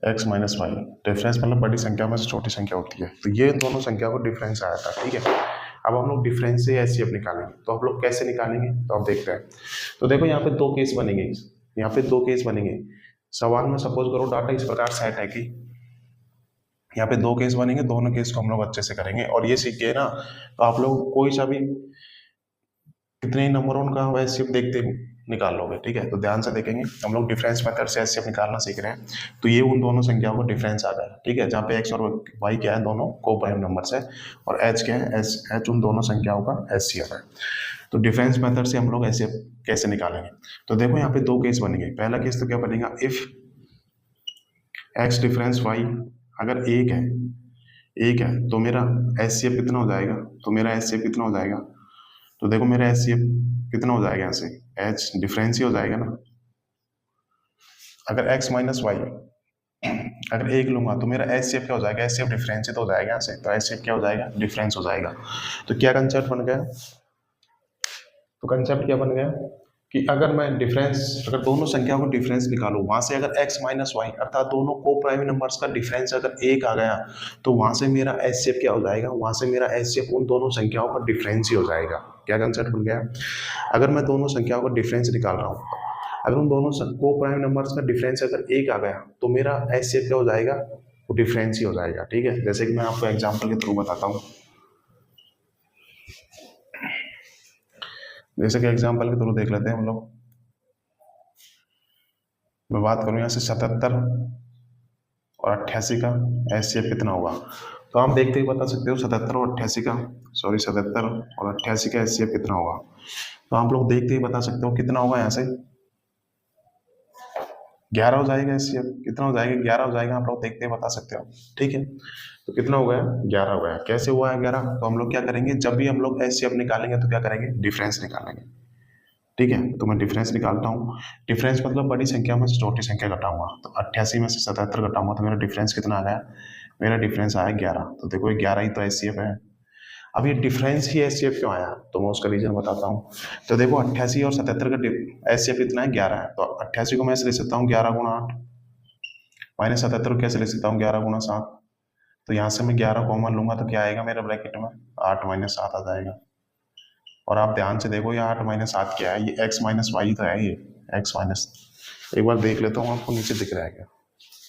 x minus y. Difference मतलब बड़ी संख्या में से छोटी संख्या होती है, तो ये दोनों संख्या को डिफरेंस आया था, ठीक है। अब हम लोग डिफरेंस से HCF निकालेंगे, तो हम लोग कैसे निकालेंगे, तो आप देखते हैं। तो देखो यहाँ पे दो केस बनेंगे, यहाँ पे दो केस बनेंगे। सवाल में सपोज करो डाटा इस प्रकार सेट है कि यहाँ पे दो केस बनेंगे, दोनों केस को हम लोग अच्छे से करेंगे, और ये सीख गए ना, तो आप लोग कोई सा भी कितने ही नंबर उनका हम एचसीएफ देखते निकाल लोगे। ठीक है, तो ध्यान से देखेंगे, हम लोग डिफरेंस मेथड से एचसीएफ निकालना सीख रहे हैं। तो ये उन दोनों संख्याओं का डिफरेंस आ गया। ठीक है, जहाँ पे एक्स और वाई क्या है, दोनों को प्राइम नंबर्स है, और एच क्या है, एच उन दोनों संख्याओं का एचसीएफ है। तो डिफरेंस मेथड से हम लोग एचसीएफ कैसे निकालेंगे? तो देखो यहाँ पे दो केस बनेंगे। पहला केस तो क्या बनेगा, इफ एक्स डिफरेंस वाई अगर एक है तो मेरा एचसीएफ कितना हो जाएगा, तो मेरा एचसीएफ कितना हो जाएगा, तो देखो मेरा एचसीएफ कितना हो जाएगा, यहाँ से एच डिफरेंस ही हो जाएगा ना। अगर x माइनस वाई अगर एक लूंगा तो मेरा एचसीएफ क्या हो जाएगा, एचसीएफ डिफरेंस ही तो हो जाएगा यहाँ से, तो एचसीएफ क्या हो जाएगा, डिफरेंस हो जाएगा। तो क्या कंसेप्ट बन गया, तो कंसेप्ट क्या बन गया कि अगर मैं डिफरेंस, अगर दोनों संख्याओं को डिफरेंस निकालूं, वहां से अगर x माइनस वाई अर्थात दोनों को प्राइम नंबर्स का डिफरेंस अगर एक आ गया, तो वहां से मेरा एचसीएफ क्या हो जाएगा, वहां से मेरा एचसीएफ उन दोनों संख्याओं का डिफरेंस ही हो जाएगा। क्या कंसेप्ट बन गया, अगर मैं दोनों संख्याओं का डिफरेंस निकाल रहा हूँ, अगर उन दोनों को प्राइम नंबर्स का डिफरेंस अगर एक आ गया, तो मेरा एचसीएफ क्या हो जाएगा, वो डिफरेंस ही हो जाएगा। ठीक है, जैसे कि मैं आपको एग्जाम्पल के थ्रू बताता हूँ। जैसे कि एग्जाम्पल के थ्रू देख लेते हैं हम लोग। मैं बात करूँ यहाँ से 77 और 88 का एचसीएफ कितना होगा, तो आप देखते ही बता सकते हो 77 और 88 का, 77 और 88 का एचसीएफ कितना होगा। तो आप लोग देखते ही बता सकते हो कितना होगा, यहाँ से 11 हो जाएगा। एचसीएफ कितना हो जाएगा, 11 हो जाएगा, आप लोग देखते ही बता सकते हो। ठीक है, तो कितना हो गया, 11 हो गया। कैसे हुआ है 11, तो हम लोग क्या करेंगे, जब भी हम लोग एचसीएफ निकालेंगे तो क्या करेंगे, डिफरेंस निकालेंगे। ठीक है, तो मैं डिफरेंस निकालता हूँ। डिफरेंस मतलब बड़ी संख्या में से छोटी संख्या घटाऊंगा, तो 88 में से 77 घटाऊंगा, तो मेरा डिफरेंस कितना आ गया, मेरा डिफरेंस आया 11। तो देखो ये 11 ही तो एचसीएफ है। अब ये डिफरेंस ही एचसीएफ क्यों आया, तो मैं उसका रीजन बताता हूँ। तो देखो 88 और 77 का एचसीएफ कितना है, 11 है। तो 88 को मैं ऐसे लिख सकता हूँ 11 गुणा 8, माइनस 77 को कैसे लिख सकता हूँ 11 गुणा 7। तो यहाँ से मैं 11 कॉमन लूंगा तो क्या आएगा मेरे ब्रैकेट में, 8 माइनस 7 आ जाएगा। और आप ध्यान से देखो ये 8 माइनस 7 क्या है, ये x माइनस वाई तो है, ये x माइनस, एक बार देख लेता हूँ आपको नीचे दिख रहा है क्या।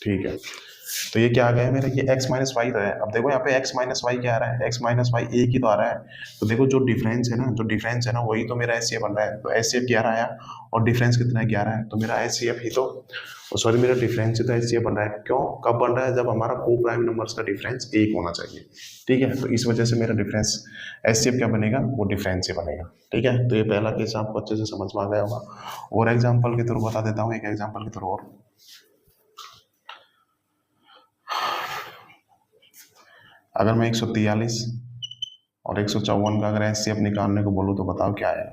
ठीक है, तो ये क्या आ गया मेरा, ये x माइनस वाई तो है। अब देखो यहाँ पे x माइनस वाई क्या आ रहा है, x माइनस वाई एक ही तो आ रहा है। तो देखो जो डिफरेंस है ना, वही तो मेरा एचसीएफ बन रहा है। तो एचसीएफ 11 आया और डिफरेंस कितना है, 11 है, तो मेरा एचसीएफ ही तो, सॉरी मेरा डिफरेंस ही तो एचसीएफ बन रहा है। क्यों, कब बन रहा है, जब हमारा को प्राइम नंबर्स का डिफरेंस एक होना चाहिए। ठीक है, तो इस वजह से मेरा डिफरेंस एचसीएफ क्या बनेगा, वो डिफरेंस ही बनेगा। ठीक है, तो ये पहला केस आपको अच्छे से समझ में आ गया होगा। और एग्जाम्पल के थ्रू बता देता हूँ, एक एग्जाम्पल के थ्रू और। अगर मैं 143 और 154 का अगर एचसीएफ निकालने को बोलूँ तो बताओ क्या है।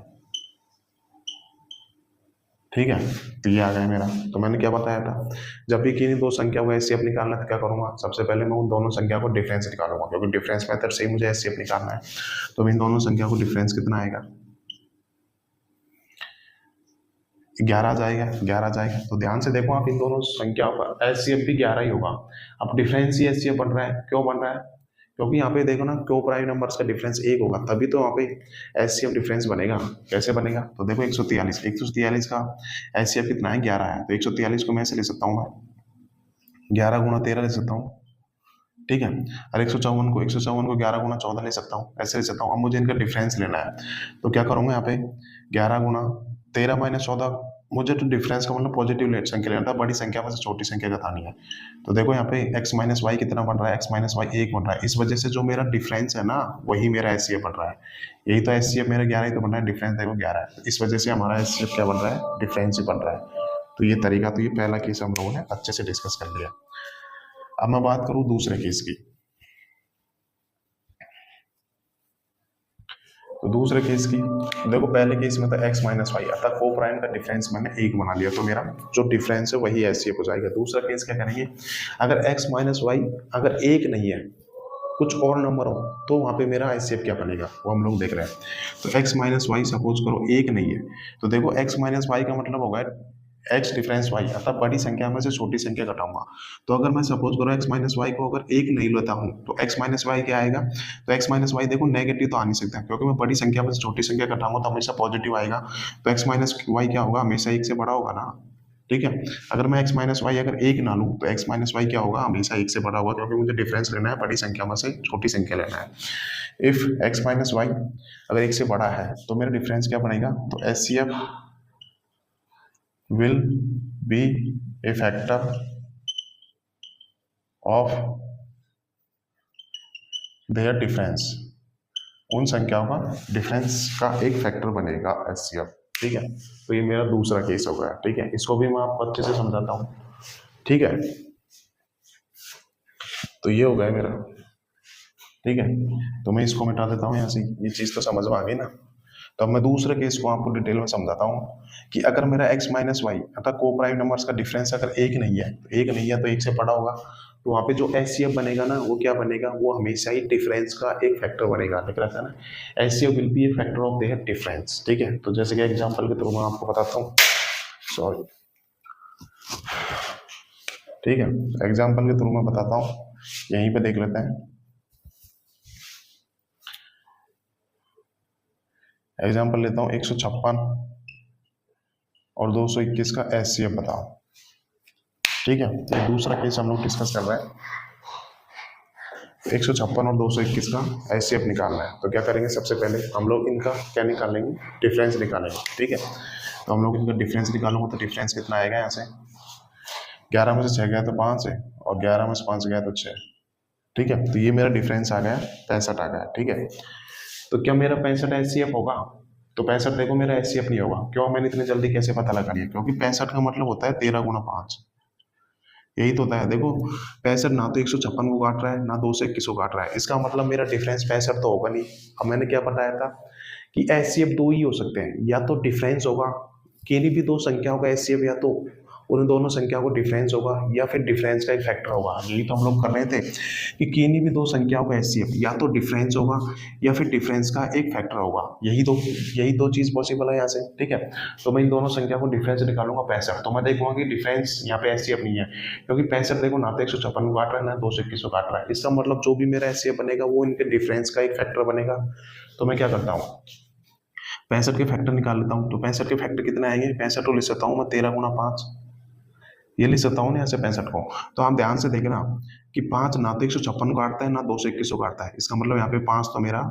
ठीक है, तो ये आ गया मेरा। तो मैंने क्या बताया था, जब भी किन्हीं दो संख्या को एचसीएफ निकालना है तो क्या करूंगा, सबसे पहले मैं उन दोनों संख्या को डिफरेंस निकालूंगा, क्योंकि डिफरेंस मेथड से ही मुझे एचसीएफ निकालना है। तो इन दोनों संख्या को डिफरेंस कितना आएगा, 11 जाएगा, 11 जाएगा। तो ध्यान से देखो आप, इन दोनों संख्याओं का एचसीएफ भी 11 ही होगा। अब डिफरेंस ही एचसीएफ बन रहा है, क्यों बन रहा है, क्योंकि यहाँ पे देखो ना, क्यों प्राइम नंबर्स का डिफरेंस एक होगा, तभी तो वहाँ पे एचसीएफ डिफरेंस बनेगा। कैसे बनेगा, तो देखो 143 का एचसीएफ कितना है, 11 है। तो 143 को मैं ऐसे लिख सकता हूँ, मैं 11 गुणा 13 लिख सकता हूँ। ठीक है, और 154 को 11 गुणा 14 ले सकता हूँ, ऐसे ले सकता हूँ। अब मुझे इनका डिफरेंस लेना है, तो क्या करूँगा, यहाँ पे 11 गुणा 13 माइनस 14, मुझे तो डिफरेंस का मतलब पॉजिटिव संख्या लेना था, बड़ी संख्या में से छोटी संख्या घटानी है। तो देखो यहाँ पे x माइनस वाई कितना बन रहा है, x माइनस वाई 1 बन रहा है। इस वजह से जो मेरा डिफरेंस है ना, वही मेरा एचसीएफ बन रहा है। यही तो एचसीएफ मेरा 11 ही तो बन रहा है, डिफरेंस देखो 11 है। इस वजह से हमारा एचसीएफ क्या बन रहा है, डिफरेंस ही बन रहा है। तो ये तरीका, तो ये पहला केस हम लोगों ने अच्छे से डिस्कस कर लिया। अब मैं बात करूँ दूसरे केस की। तो दूसरे केस की देखो, पहले केस में तो x माइनस वाई अर्थात को प्राइम का डिफरेंस मैंने एक बना लिया, तो मेरा जो डिफरेंस है वही एचसीएफ हो जाएगा। दूसरा केस क्या करेंगे, अगर x माइनस वाई अगर एक नहीं है, कुछ और नंबर हो, तो वहाँ पे मेरा एचसीएफ क्या बनेगा, वो हम लोग देख रहे हैं। तो x माइनस वाई सपोज करो एक नहीं है, तो देखो x माइनस वाई का मतलब होगा x डिफरेंस y, अर्थात बड़ी संख्या में से छोटी संख्या घटाऊंगा। तो अगर मैं सपोज करो x माइनस वाई को अगर एक नहीं लेता हूँ, तो x माइनस वाई क्या आएगा, तो x माइनस वाई देखो नेगेटिव तो आ नहीं सकता, क्योंकि मैं बड़ी संख्या में से छोटी संख्या घटाऊंगा तो हमेशा पॉजिटिव आएगा। तो x माइनस वाई क्या होगा, हमेशा एक से बड़ा होगा ना। ठीक है। अगर मैं x माइनस वाई अगर एक ना लूँ तो x माइनस वाई क्या होगा, हमेशा एक से बड़ा होगा, क्योंकि मुझे डिफरेंस लेना है, बड़ी संख्या में से छोटी संख्या लेना है। इफ x माइनस वाई अगर एक से बड़ा है तो मेरा डिफरेंस क्या बनेगा, तो HCF will be A factor of their difference, उन संख्याओं का डिफरेंस का एक फैक्टर बनेगा HCF। ठीक है, तो ये मेरा दूसरा केस हो गया। ठीक है, इसको भी मैं आपको अच्छे से समझाता हूँ। ठीक है, तो ये हो गया मेरा। ठीक है, तो मैं इसको मिटा देता हूँ यहाँ से, ये चीज़ तो समझ में आ गई ना। तो अब मैं दूसरे केस को आपको डिटेल में समझाता हूँ कि अगर मेरा x माइनस वाई अर्थात को प्राइम नंबर्स का डिफरेंस अगर एक नहीं है, तो एक नहीं है तो एक से बड़ा होगा, तो वहाँ पे जो HCF बनेगा ना वो क्या बनेगा, वो हमेशा ही डिफरेंस का एक फैक्टर बनेगा। लिख रखा है ना, HCF will be A factor of their difference. ठीक है, तो जैसे कि एग्जाम्पल के थ्रू मैं आपको बताता हूँ, सॉरी, ठीक है, एग्जाम्पल के थ्रू मैं बताता हूँ, यहीं पे देख लेते हैं। एग्जाम्पल लेता हूँ 156 और 221 का HCF बताओ। ठीक है, ये दूसरा केस हम लोग डिस्कस कर रहे हैं। 156 और 221 का HCF निकालना है, तो क्या करेंगे, सबसे पहले हम लोग इनका क्या निकालेंगे, डिफरेंस निकालेंगे। ठीक है, तो हम लोग इनका डिफरेंस निकालूंगा, तो डिफरेंस कितना आएगा, यहाँ से 11 में से 6 गया तो 5 है, और 11 में से 5 गया तो 6। ठीक है, तो ये मेरा डिफरेंस आ गया 65 आ गया। ठीक है, तो क्या मेरा 65 HCF होगा, तो 65 देखो मेरा HCF नहीं होगा। क्यों, मैंने इतनी जल्दी कैसे पता लगा लिया, क्योंकि 65 का मतलब होता है 13 गुना 5, यही तो होता है। देखो 65 ना तो 156 को काट रहा है, ना 221 को काट रहा है, इसका मतलब मेरा डिफरेंस 65 तो होगा नहीं। अब मैंने क्या बताया था कि HCF दो ही हो सकते हैं, या तो डिफरेंस होगा, किन्हीं भी दो संख्याओं का HCF या तो उन दोनों संख्याओं को डिफरेंस होगा, या फिर डिफरेंस का एक फैक्टर होगा। यही तो हम लोग कर रहे थे कि किन्हीं भी दो संख्याओं का HCF या तो डिफरेंस होगा या फिर डिफरेंस का एक फैक्टर होगा। यही दो चीज़ पॉसिबल है यहाँ से। ठीक है, तो मैं इन दोनों संख्या को डिफरेंस निकालूंगा 65, तो मैं देखूंगा कि डिफरेंस यहाँ पे HCF नहीं है, क्योंकि 65 देखो ना तो 156 को काट रहा है, ना 221 को काट रहा है। इसका मतलब जो भी मेरा HCF बनेगा वो इनके डिफरेंस का एक फैक्टर बनेगा। तो मैं क्या करता हूँ, 65 के फैक्टर निकाल लेता हूँ। तो 65 के फैक्टर कितने आएंगे, 65 को लिख सकता हूँ मैं 13 गुना 5, ये लिख सकता हूँ ना यहाँ से 65 को। तो आप ध्यान से देखना कि 5 ना तो 156 को काटता है, ना 221 को काटता है, इसका मतलब यहाँ पे 5 तो मेरा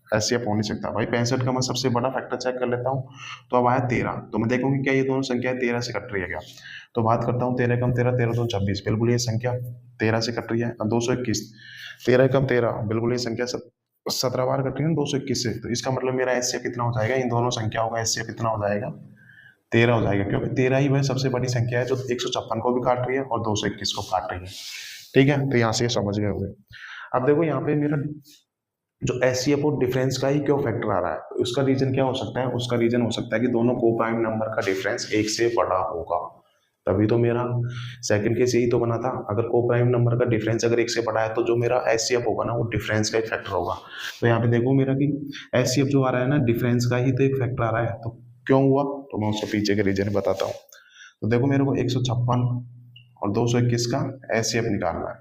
HCF हो नहीं सकता। भाई 65 का मैं सबसे बड़ा फैक्टर चेक कर लेता हूँ, तो अब आया 13, तो मैं देखूंगी क्या ये दोनों संख्या 13 से कट रही है क्या। तो बात करता हूँ 13 कम 13, 13 2 26, बिल्कुल ये संख्या 13 से कट रही है। 221, 13 कम 13, बिल्कुल ये संख्या 17 बार कट रही है 221 से, तो इसका मतलब मेरा HCF कितना हो जाएगा, इन दोनों संख्याओं का HCF कितना हो जाएगा, 13 हो जाएगा, क्योंकि 13 ही वह सबसे बड़ी संख्या है जो 156 को भी काट रही है और 221 को काट रही है। ठीक है, तो यहाँ से समझ गए होंगे। अब देखो यहाँ पे मेरा जो HCF और डिफरेंस का ही क्यों फैक्टर आ रहा है, उसका रीजन क्या हो सकता है, उसका रीजन हो सकता है कि दोनों को प्राइम नंबर का डिफरेंस एक से बड़ा होगा, तभी तो मेरा सेकंड केस यही तो बना था। अगर को प्राइम नंबर का डिफरेंस अगर एक से बड़ा है तो जो मेरा HCF होगा ना वो डिफरेंस का एक फैक्टर होगा। तो यहाँ पे देखो मेरा कि HCF जो आ रहा है ना डिफरेंस का ही तो एक फैक्टर आ रहा है, तो क्यों हुआ, तो मैं उसके पीछे के रीजन बताता हूँ। तो देखो मेरे को 156 और 221 का HCF निकालना है,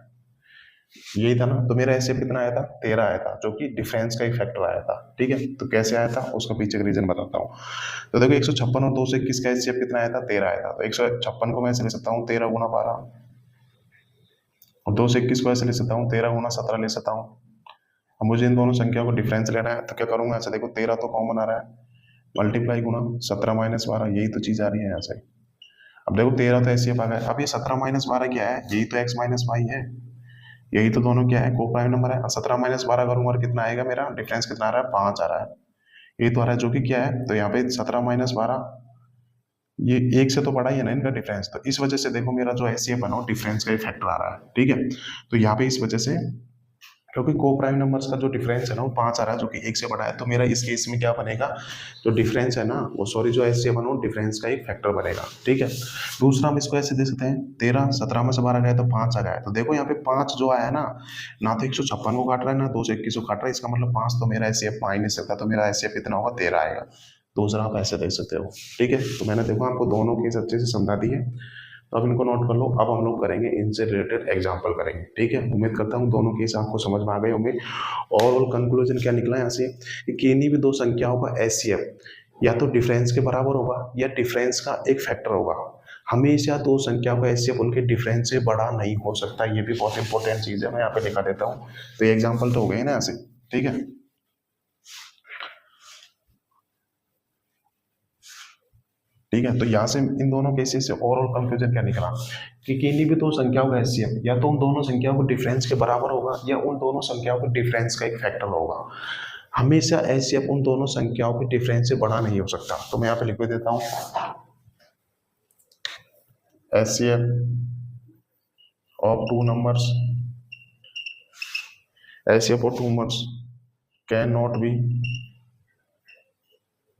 यही था ना। तो मेरा HCF कितना आया था, 13 आया था, जो कि डिफरेंस का एक फैक्टर आया था। ठीक है, तो कैसे आया था उसका पीछे का रीजन बताता हूँ। तो देखो 156 और 221 का HCF कितना आया था, 13 आया था। तो 156 को मैं ऐसे ले सकता हूँ 13 गुना 12, और 221 को ऐसे ले सकता हूँ 13 गुना 17 ले सकता हूँ। अब मुझे इन दोनों संख्याओं को डिफरेंस लेना है, तो क्या करूंगा, ऐसे देखो 13 तो कॉमन आ रहा है, मल्टीप्लाई गुना 17 माइनस 12, यही तो चीज़ आ रही है यहाँ से। अब देखो 13 तो HCF आ गया, अब ये 17 माइनस 12 क्या है, यही तो x माइनस वाई है, यही तो दोनों क्या है, को प्राइम नंबर है। 17 माइनस 12 करूंगा और कितना आएगा, मेरा डिफरेंस कितना आ रहा है, 5 आ रहा है, ये तो आ रहा है, जो कि क्या है, तो यहाँ पे 17 माइनस 12 ये एक से तो बड़ा ही है ना इनका डिफरेंस, तो इस वजह से देखो मेरा जो HCF बना वो डिफरेंस का ही फैक्टर आ रहा है। ठीक है, तो यहाँ पे इस वजह से, क्योंकि को प्राइम नंबर्स का जो डिफरेंस है ना वो 5 आ रहा है, जो कि एक से बड़ा है, तो मेरा इस केस में क्या बनेगा, जो डिफरेंस है ना वो जो HCF बना वो डिफरेंस का एक फैक्टर बनेगा। ठीक है, दूसरा हम इसको ऐसे दे सकते हैं, 13 17 में से 12 गया तो 5 आ गया है। तो देखो यहाँ पे 5 जो आया ना, ना तो 156 को काट रहा है, ना 221 को काट रहा है, इसका मतलब 5 तो मेरा HCF आ ही नहीं सकता, तो मेरा HCF कितना होगा, 13 आएगा। दूसरा आप ऐसे देख सकते हो। ठीक है, तो मैंने देखो आपको दोनों केस अच्छे से समझा दिए, तो अब इनको नोट कर लो। अब हम लोग करेंगे इनसे रिलेटेड एग्जाम्पल करेंगे। ठीक है, उम्मीद करता हूँ दोनों केस आपको समझ में आ गए होंगे। और कंक्लूजन क्या निकला यहाँ से कि किन्हीं भी दो संख्याओं का HCF या तो डिफरेंस के बराबर होगा या डिफरेंस का एक फैक्टर होगा, हमेशा दो संख्या का एचसीएफ उनके डिफरेंस से बड़ा नहीं हो सकता। ये भी बहुत इंपॉर्टेंट चीज है, मैं यहाँ पे लिखा देता हूँ। तो ये एग्जाम्पल तो हो गए ना ऐसे, ठीक है। ठीक है, तो यहाँ से इन दोनों केसेस से ओवरऑल कंफ्यूजन क्या निकला कि किन्हीं भी दो संख्याओं का एचसीएफ या तो उन दोनों संख्याओं को डिफरेंस के बराबर होगा या उन दोनों संख्याओं को डिफरेंस का एक फैक्टर होगा। हमेशा एचसीएफ उन दोनों संख्याओं के डिफरेंस से बड़ा नहीं हो सकता। तो मैं यहाँ पे लिख देता हूँ, HCF of two numbers, HCF of two numbers cannot be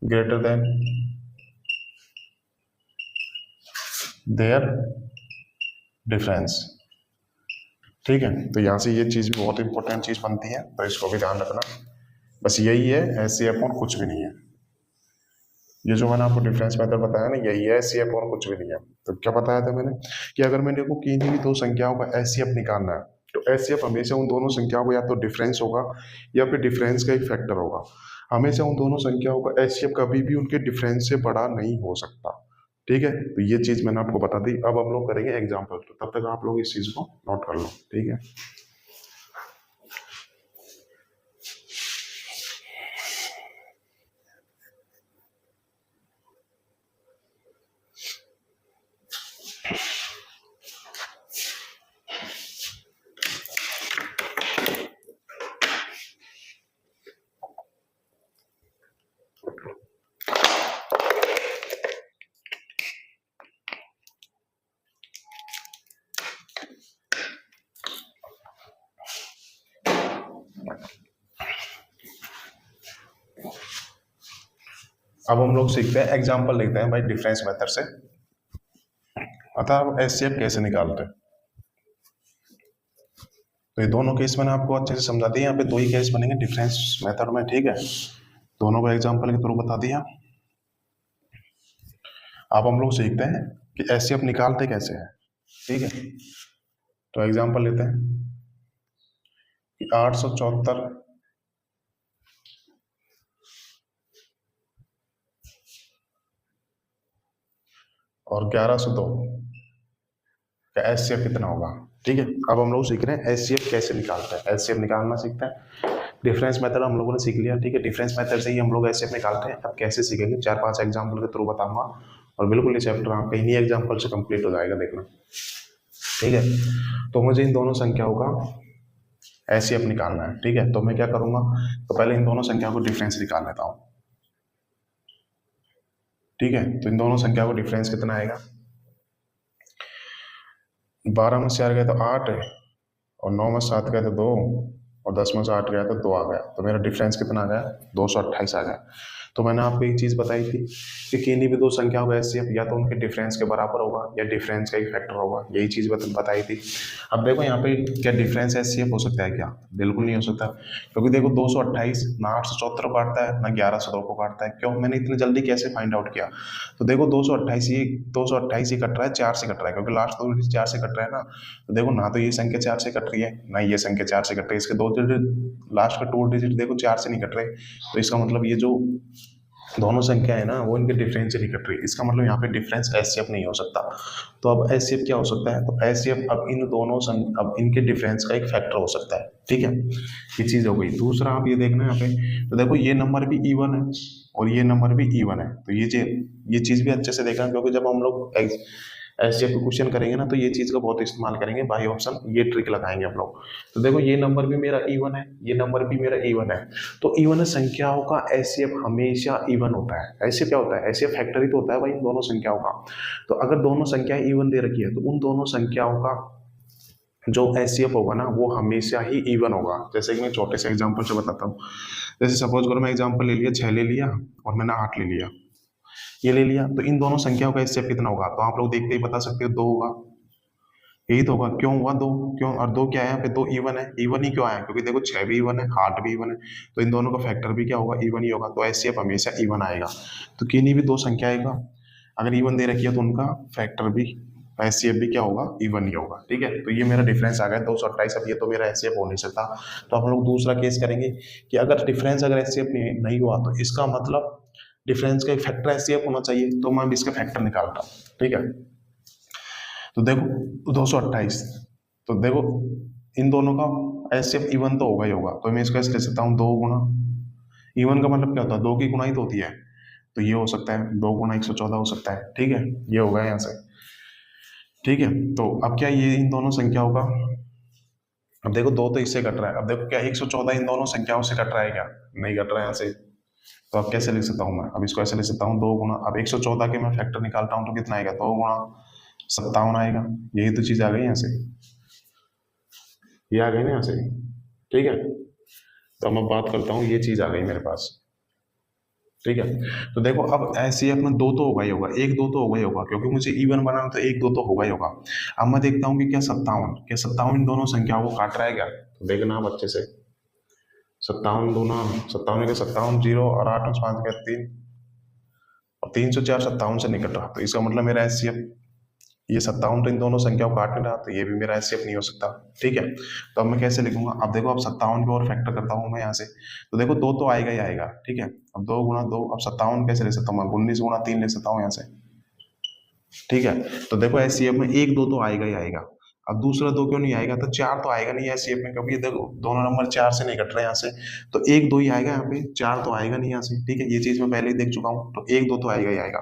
greater than their difference। ठीक है, तो यहाँ से ये चीज भी बहुत इंपॉर्टेंट चीज बनती है, तो इसको भी ध्यान रखना। बस यही है HCF और कुछ भी नहीं है। ये जो मैंने आपको डिफरेंस मेथड बताया ना, यही है HCF और कुछ भी नहीं है। तो क्या बताया था मैंने कि अगर मैंने को किन्हीं भी दो संख्याओं का HCF निकालना है तो HCF हमेशा उन दोनों संख्याओं को या तो डिफरेंस होगा या फिर डिफरेंस का एक फैक्टर होगा। हमेशा उन दोनों संख्याओं का HCF कभी भी उनके डिफरेंस से बड़ा नहीं हो सकता। ठीक है, तो ये चीज मैंने आपको बता दी। अब हम लोग करेंगे एग्जाम्पल, तो तब तक आप लोग इस चीज को नोट कर लो। ठीक है, अब हम लोग सीखते हैं, एग्जाम्पल लिखते हैं भाई डिफरेंस मेथड से। अतः HCF कैसे निकालते हैं, तो ये दोनों केस मैंने आपको अच्छे से समझा दिया। यहाँ पे दो ही केस बनेंगे डिफरेंस मेथड में। ठीक है, दोनों को एग्जाम्पल के थ्रू बता दिया। अब हम लोग सीखते हैं कि HCF निकालते कैसे हैं। ठीक है, तो एग्जाम्पल लेते हैं कि 874 और 1102 का HCF कितना होगा। ठीक है, अब हम लोग सीख रहे हैं HCF कैसे निकालते हैं। HCF निकालना सीखते हैं। डिफरेंस मेथड हम लोगों ने सीख लिया। ठीक है, डिफरेंस मेथड से ही हम लोग HCF निकालते हैं। अब कैसे सीखेंगे, 4-5 एग्जाम्पल के थ्रू बताऊंगा और बिल्कुल ये चैप्टर आपका इन्हीं एग्जाम्पल से कंप्लीट हो जाएगा, देखना। ठीक है, तो मुझे इन दोनों संख्याओं का HCF निकालना है। ठीक है, तो मैं क्या करूंगा, तो पहले इन दोनों संख्याओं को डिफरेंस निकाल लेता हूँ। ठीक है, तो इन दोनों संख्या को डिफरेंस कितना आएगा, 12 में से 4 गया तो 8 है, और 9 में 7 गया तो 2, और 10 में से 8 गया तो 2 आ गया। तो मेरा डिफरेंस कितना आ गया, 228 आ गया। तो मैंने आपको एक चीज बताई थी कि किन्हीं भी दो संख्याओं का HCF या तो उनके डिफरेंस के बराबर होगा या डिफरेंस का एक फैक्टर होगा। यही चीज बताई थी। अब देखो यहाँ पे क्या डिफरेंस HCF हो सकता है क्या, बिल्कुल नहीं हो सकता, क्योंकि देखो 228 ना 874 को काटता है ना 1102 को काटता है। क्यों, मैंने इतनी जल्दी कैसे फाइंड आउट किया, तो देखो 228 ही कट रहा है, 4 से कट रहा है, क्योंकि लास्ट दो डिजिट 4 से कट रहा है ना। तो देखो ना तो ये संख्या 4 से कट रही है ना ये संख्या 4 से कट रही है। इसके दो डिजिट लास्ट का 2 डिजिट देखो 4 से नहीं कट रहे। तो इसका मतलब ये जो दोनों संख्या है ना वो इनके डिफरेंस से नहीं कट रही। इसका मतलब यहाँ पे डिफरेंस HCF नहीं हो सकता। तो अब HCF क्या हो सकता है, तो HCF अब इन दोनों अब इनके डिफरेंस का एक फैक्टर हो सकता है। ठीक है, ये चीज हो गई। दूसरा आप ये देखना यहाँ पे, तो देखो ये नंबर भी इवन है और ये नंबर भी इवन है। तो ये चीज भी अच्छे से देखना, क्योंकि जब हम लोग HCF का क्वेश्चन करेंगे ना तो ये चीज का बहुत इस्तेमाल करेंगे, बाई ऑप्शन ये ट्रिक लगाएंगे हम लोग। तो देखो ये नंबर भी मेरा इवन है, ये नंबर भी मेरा इवन है। तो इवन संख्याओं का HCF हमेशा इवन होता है। ऐसे क्या होता है, HCF फैक्टर ही तो होता है भाई इन दोनों संख्याओं का। तो अगर दोनों संख्याएं इवन दे रखी है तो उन दोनों संख्याओं का जो HCF होगा ना वो हमेशा ही इवन होगा। जैसे कि मैं छोटे से एग्जांपल से बताता हूँ। जैसे सपोज करो मैं एग्जांपल ले लिया 6 ले लिया और मैंने 8 ले लिया, ये ले लिया, तो इन दोनों संख्याओं का HCF कितना होगा, तो आप लोग देखते ही बता सकते हो 2 होगा। यही तो होगा, क्यों हुआ 2, क्यों, और 2 क्या है यहाँ पे, 2 इवन है। इवन ही क्यों आया, क्योंकि देखो 6 भी इवन है 8 भी इवन है, तो इन दोनों का फैक्टर भी क्या होगा, इवन ही होगा। तो HCF हमेशा इवन आएगा। तो किन्हीं भी दो संख्याएं का अगर इवन दे रखी है तो उनका फैक्टर भी HCF भी क्या होगा, इवन ही होगा। ठीक है, तो ये मेरा डिफरेंस आ गया 228। अब ये तो मेरा HCF हो नहीं सकता। तो हम लोग दूसरा केस करेंगे कि अगर डिफरेंस अगर HCF नहीं हुआ तो इसका मतलब डिफरेंस का एक फैक्टर HCF होना चाहिए। तो मैं इसका फैक्टर निकालता हूँ। ठीक है, तो देखो 228, तो देखो इन दोनों का एचसीएफ इवन तो होगा ही होगा, तो मैं इसको ऐसे ले सकता हूँ 2 गुना, इवन का मतलब क्या होता है 2 की गुणाई तो होती है, तो ये हो सकता है 2 गुना 114 हो सकता है, ठीक है, ये होगा यहाँ से, ठीक है। तो अब क्या ये इन दोनों संख्याओं का, अब देखो 2 तो इससे कट रहा है, अब देखो क्या 114 इन दोनों संख्याओं से कट रहा है क्या, नहीं कट रहा है यहाँ से, तो अब कैसे लिख सकता हूँ मैं, अब इसको ऐसे लिख सकता हूँ 2 गुना, अब 114 के मैं फैक्टर निकालता हूँ तो कितना आएगा, 2 गुना 57 आएगा, यही तो चीज़ आ गई यहाँ से, ये आ गई ना यहाँ से, ठीक है। तो अब मैं बात करता हूँ, ये चीज़ आ गई मेरे पास, ठीक है। तो देखो अब ऐसे ही अपना 2 तो होगा ही होगा, 1 2 तो होगा ही होगा, क्योंकि मुझे इवन बनाना तो 1 2 तो होगा ही होगा। अब मैं देखता हूँ कि क्या 57, क्या 57 इन दोनों संख्याओं को काट रहा है क्या, तो देखना आप अच्छे से, 57 दूना 57 के 57, 0 और 8 और 5 के 3, और 3 से 4 57 से नहीं कट रहा, तो इसका मतलब मेरा एचसीएफ, ये 57 तो इन दोनों संख्याओं को काट नहीं रहा, तो ये भी मेरा एचसीएफ नहीं हो सकता, ठीक है। तो अब मैं कैसे लिखूंगा, अब देखो अब 57 की ओर फैक्टर करता हूँ मैं यहाँ से, तो देखो 2 तो आएगा ही आएगा, ठीक है। अब 2 गुना 2, अब 57 कैसे ले सकता हूँ मैं, 19 गुना 3 ले सकता हूँ यहाँ से, ठीक है। तो देखो एचसीएफ में 1 2 तो आएगा ही आएगा, अब दूसरा 2 क्यों नहीं आएगा, तो 4 तो आएगा नहीं एचसीएफ में, क्योंकि ये देखो दोनों नंबर 4 से नहीं कट रहे यहाँ से, तो 1 2 ही आएगा यहाँ पे, 4 तो आएगा नहीं यहाँ से, ठीक है, ये चीज मैं पहले ही देख चुका हूँ, तो 1 2 तो आएगा ही आएगा।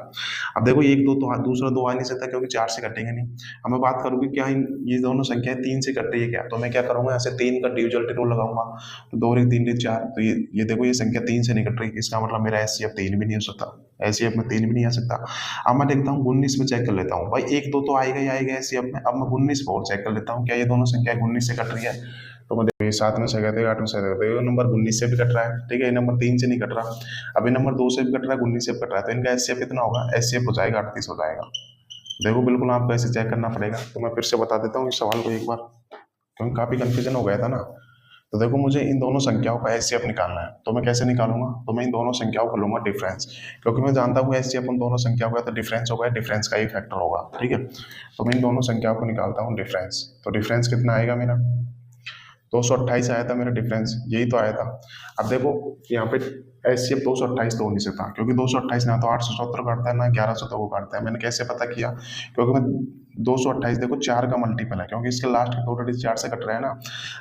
अब देखो 1 2 तो दूसरा 2 आ नहीं सकता, क्योंकि 4 से कटेंगे नहीं। अब मैं बात करूँ कि क्या ये दोनों संख्याएं 3 से कट रही है क्या, तो मैं क्या करूंगा, यहाँ से 3 का डिविजल रूल लगाऊंगा, तो 2 1 3 4, तो ये देखो ये संख्या 3 से नहीं कट रही, इसका मतलब मेरा एचसीएफ 3 भी नहीं हो सकता, एचसीएफ में 3 भी नहीं आ सकता। अब मैं देखता हूँ 19 में चेक कर लेता हूँ, भाई 1 2 तो आएगा ही आएगा एचसीएफ में, अब मैं 19 पर चेक कर लेता हूँ क्या ये दोनों संख्या 19 से कट रही है, तो मैं देखो ये 7 में से कहते हैं 8 में से कहते हैं, ये नंबर 19 से भी कट रहा है, ठीक है, ये नंबर 3 से नहीं कट रहा, अभी नंबर 2 से भी कट रहा है, 19 से भी कट रहा है, तो इनका एचसीएफ कितना होगा, एचसीएफ हो जाएगा 38 हो जाएगा। देखो बिल्कुल आपको ऐसे चेक करना पड़ेगा, तो मैं फिर से बता देता हूँ इस सवाल को एक बार, क्योंकि काफी कंफ्यूजन हो गया था ना। तो देखो मुझे इन दोनों संख्याओं का एचसीएफ निकालना है, तो मैं कैसे निकालूंगा, तो मैं इन दोनों संख्याओं को लूंगा डिफरेंस, क्योंकि मैं जानता हूँ एचसीएफ उन दोनों संख्याओं का तो डिफरेंस होगा, डिफरेंस का ही फैक्टर होगा, ठीक है। तो मैं इन दोनों संख्याओं को निकालता हूँ डिफरेंस, तो डिफरेंस कितना आएगा मेरा, 228 आया था मेरा डिफरेंस, यही तो आया था। अब देखो यहाँ पे एचसीएफ 228 तो हो नहीं सकता, क्योंकि 228 ना तो 874 काटता है ना 1100 को काटता है, मैंने कैसे पता किया, क्योंकि मैं 228 देखो 4 का मल्टीपल है, क्योंकि इसके लास्ट के 2 डिजिट 4 से कट रहे हैं ना।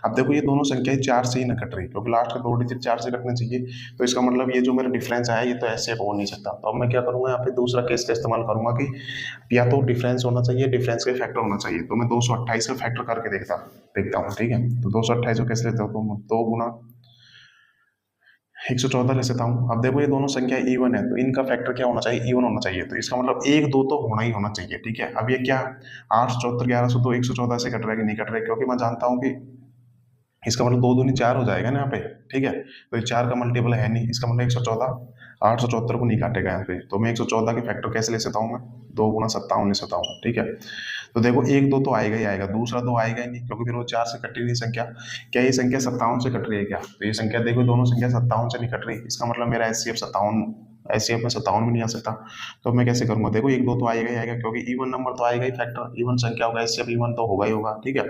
अब देखो ये दोनों संख्याएं 4 से ही ना कट रही, क्योंकि लास्ट के 2 डिजिट 4 से कटने चाहिए, तो इसका मतलब ये जो मेरा डिफरेंस आया ये तो एचसीएफ हो नहीं सकता। तो अब मैं क्या करूंगा, यहाँ पे दूसरा केस का इस्तेमाल करूंगा कि या तो डिफरेंस होना चाहिए, डिफरेंस का फैक्टर होना चाहिए, तो मैं 228 का फैक्टर करके देखता हूँ, ठीक है। तो 228 को कैसे लेता हूँ, तो 2 गुना 114 ले सकता हूँ। अब देखो ये दोनों संख्या इवन है, तो इनका फैक्टर क्या होना चाहिए, इवन होना चाहिए, तो इसका मतलब 1 2 तो होना ही होना चाहिए, ठीक है। अब ये क्या 874 1100 तो 114 से कट रहा है कि नहीं कट रहा है, क्योंकि मैं जानता हूँ कि इसका मतलब 2 दूनी 4 हो जाएगा ना यहाँ पे, ठीक है। तो ये 4 का मल्टीपल है नहीं, इसका मतलब 114 874 को नहीं काटेगा यहाँ पे, तो मैं 114 के फैक्टर कैसे ले सकता हूँ मैं, 2 गुना 57 ले सकता हूँ, ठीक है। तो देखो 1 2 तो आएगा ही आएगा, दूसरा 2 आएगा ही नहीं, क्योंकि फिर वो 4 से कटी नहीं संख्या, क्या ये संख्या 57 से कट रही है क्या, तो ये संख्या देखो दोनों संख्या 57 से नहीं कट रही, इसका मतलब मेरा एचसीएफ 57, एचसीएफ में 57 भी नहीं आ सकता। तो मैं कैसे करूंगा, देखो 1 2 तो आएगा ही आएगा, क्योंकि इवन नंबर तो आएगा ही फैक्टर, इवन संख्या होगा एचसीएफ इवन तो होगा ही होगा, ठीक है।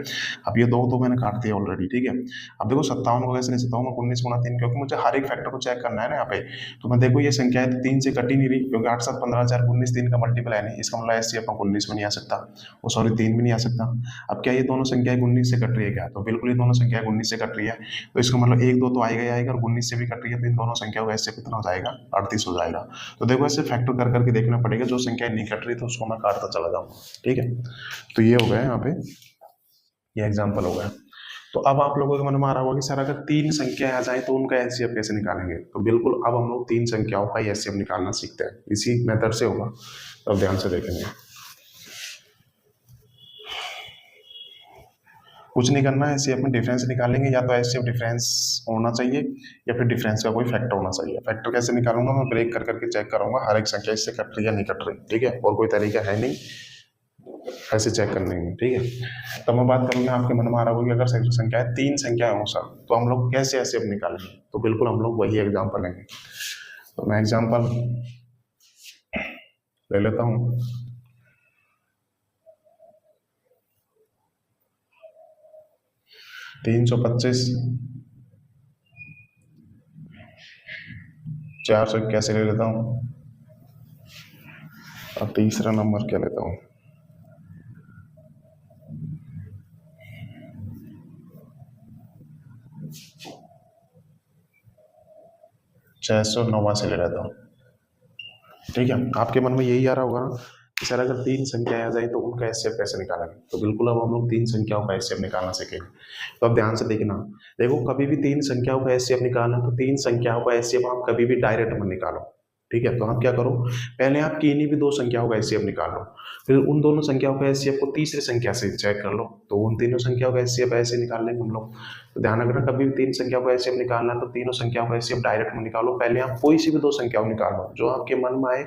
अब ये 2 तो मैंने काट दिया ऑलरेडी, ठीक है। अब देखो 57 को कैसे ले सकता हूँ मैं, 19 गुना 3, क्योंकि मुझे हर एक फैक्टर को चेक करना है ना यहाँ पे। तो मैं देखो ये संख्या है तो 3 से कट ही नहीं रही, क्योंकि 8 7 15 4 19 3 का मल्टीपल है नहीं, इसका मतलब एचसीएफ में 19 में नहीं आ सकता, वो सॉरी 3 भी नहीं आ सकता। अब क्या ये दोनों संख्याएं 19 से कट रही है क्या, तो बिल्कुल ये दोनों संख्याएं 19 से कट रही है, तो इसका मतलब 1 2 तो आएगा ही आएगा, और 19 से भी कट रही है, तो इन दोनों संख्याओं का एचसीएफ कितना हो जाएगा, 38 हो जाएगा। तो देखो ऐसे फैक्टर कर करके देखना पड़ेगा, जो संख्या नहीं कट रही तो उसको मैं काटता चला जाऊंगा, ठीक है। तो ये हो गया यहाँ पे, ये एग्जाम्पल हो गया। तो अब आप लोगों के मन में आ रहा होगा कि सर अगर 3 संख्या आ जाए तो उनका एचसीएफ कैसे निकालेंगे, तो बिल्कुल अब हम लोग 3 संख्याओं का एचसीएफ निकालना सीखते हैं, इसी मेथड से होगा, तो अब ध्यान से देखेंगे। कुछ नहीं करना है, एचसीएफ में डिफरेंस निकालेंगे, या तो एचसीएफ डिफरेंस होना चाहिए या फिर डिफरेंस का कोई फैक्टर होना चाहिए। फैक्टर कैसे निकालूंगा, मैं ब्रेक कर करके चेक करूंगा हर एक संख्या इससे कट रही है नहीं कट रही, ठीक है, और कोई तरीका है नहीं ऐसे चेक करने में, ठीक है। तो मैं बात करूंगा, आपके मन में आ रहा होगा कि अगर संख्या है 3 संख्या हो सर, तो हम लोग कैसे एचसीएफ निकालेंगे, तो बिल्कुल हम लोग वही एग्जाम्पल लेंगे। तो मैं एग्जाम्पल ले लेता हूँ, 325 481 ले लेता हूँ, और तीसरा नंबर क्या लेता हूँ, 689 ले लेता हूँ। ठीक है, आपके मन में यही आ रहा होगा ना कि सर अगर तीन संख्याएं आ जाए तो उनका एचसीएफ कैसे निकालेंगे। तो बिल्कुल अब हम लोग तीन संख्याओं का एचसीएफ निकालना सीखेंगे। तो अब ध्यान से देखना, देखो कभी भी तीन संख्याओं का एचसीएफ निकालना तो तीन संख्याओं का एचसीएफ आप कभी भी डायरेक्ट मत निकालो। ठीक है, तो आप क्या करो, पहले आप किन्हीं भी दो संख्याओं का एचसीएफ निकाल लो, फिर उन दोनों संख्याओं का एचसीएफ को तीसरी संख्या से चेक कर लो, तो उन तीनों संख्याओं का एचसीएफ ऐसे निकाल लेंगे हम लोग। तो ध्यान रखना, कभी भी तीन संख्याओं का एचसीएफ निकालना है तो तीनों संख्याओं का एचसीएफ डायरेक्ट में निकालो। पहले आप कोई सी भी दो संख्याओं निकाल लो, जो आपके मन में आए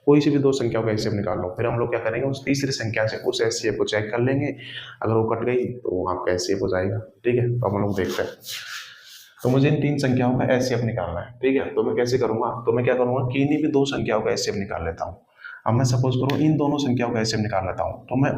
कोई सी भी दो संख्याओं का एचसीएफ निकाल लो, फिर हम लोग क्या करेंगे, उस तीसरी संख्या से उस एचसीएफ को चेक कर लेंगे, अगर वो कट गई तो आपका एचसीएफ हो जाएगा। ठीक है, तो हम लोग देखते हैं। तो मुझे इन तीन संख्याओं का एचसीएफ निकालना है। ठीक है, तो मैं कैसे करूंगा, तो मैं क्या करूंगा, किन्हीं भी दो संख्याओं का एचसीएफ निकाल लेता हूँ। अब मैं सपोज करूँ इन दोनों संख्याओं का एचसीएफ निकाल लेता हूँ, तो मैं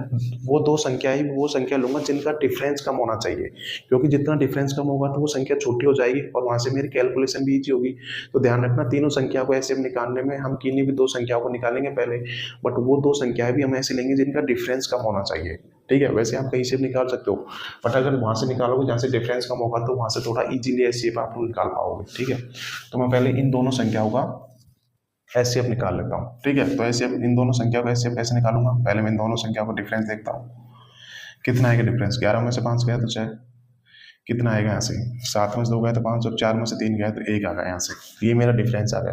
वो दो संख्या ही वो संख्या लूंगा जिनका डिफरेंस कम होना चाहिए, क्योंकि जितना डिफरेंस कम होगा तो वो संख्या छोटी हो जाएगी और वहां से मेरी कैलकुलेशन भी ईजी होगी। तो ध्यान रखना, तीनों संख्या को एचसीएफ निकालने में हम किन्हीं भी दो संख्याओं को निकालेंगे पहले, बट वो दो संख्याएं भी हम ऐसे लेंगे जिनका डिफरेंस कम होना चाहिए। ठीक है, वैसे आप कहीं से भी निकाल सकते हो, बट अगर वहां से निकालोगे जहाँ से डिफरेंस कम होगा तो वहां से थोड़ा इजीली एचसीएफ आप निकाल पाओगे। ठीक है, तो मैं पहले इन दोनों संख्याओं का एचसीएफ निकाल लेता हूँ। ठीक है, तो एचसीएफ इन दोनों संख्याओं का एचसीएफ कैसे निकालूंगा, पहले मैं इन दोनों संख्याओं का डिफरेंस देखता हूँ। कितना आएगा डिफरेंस, 11 में से 5 गया तो 6, कितना आएगा यहाँ से, 7 में से 2 गया तो 5 और 4 में से 3 गया तो 1 आ गया यहाँ से। ये मेरा डिफरेंस आ गया।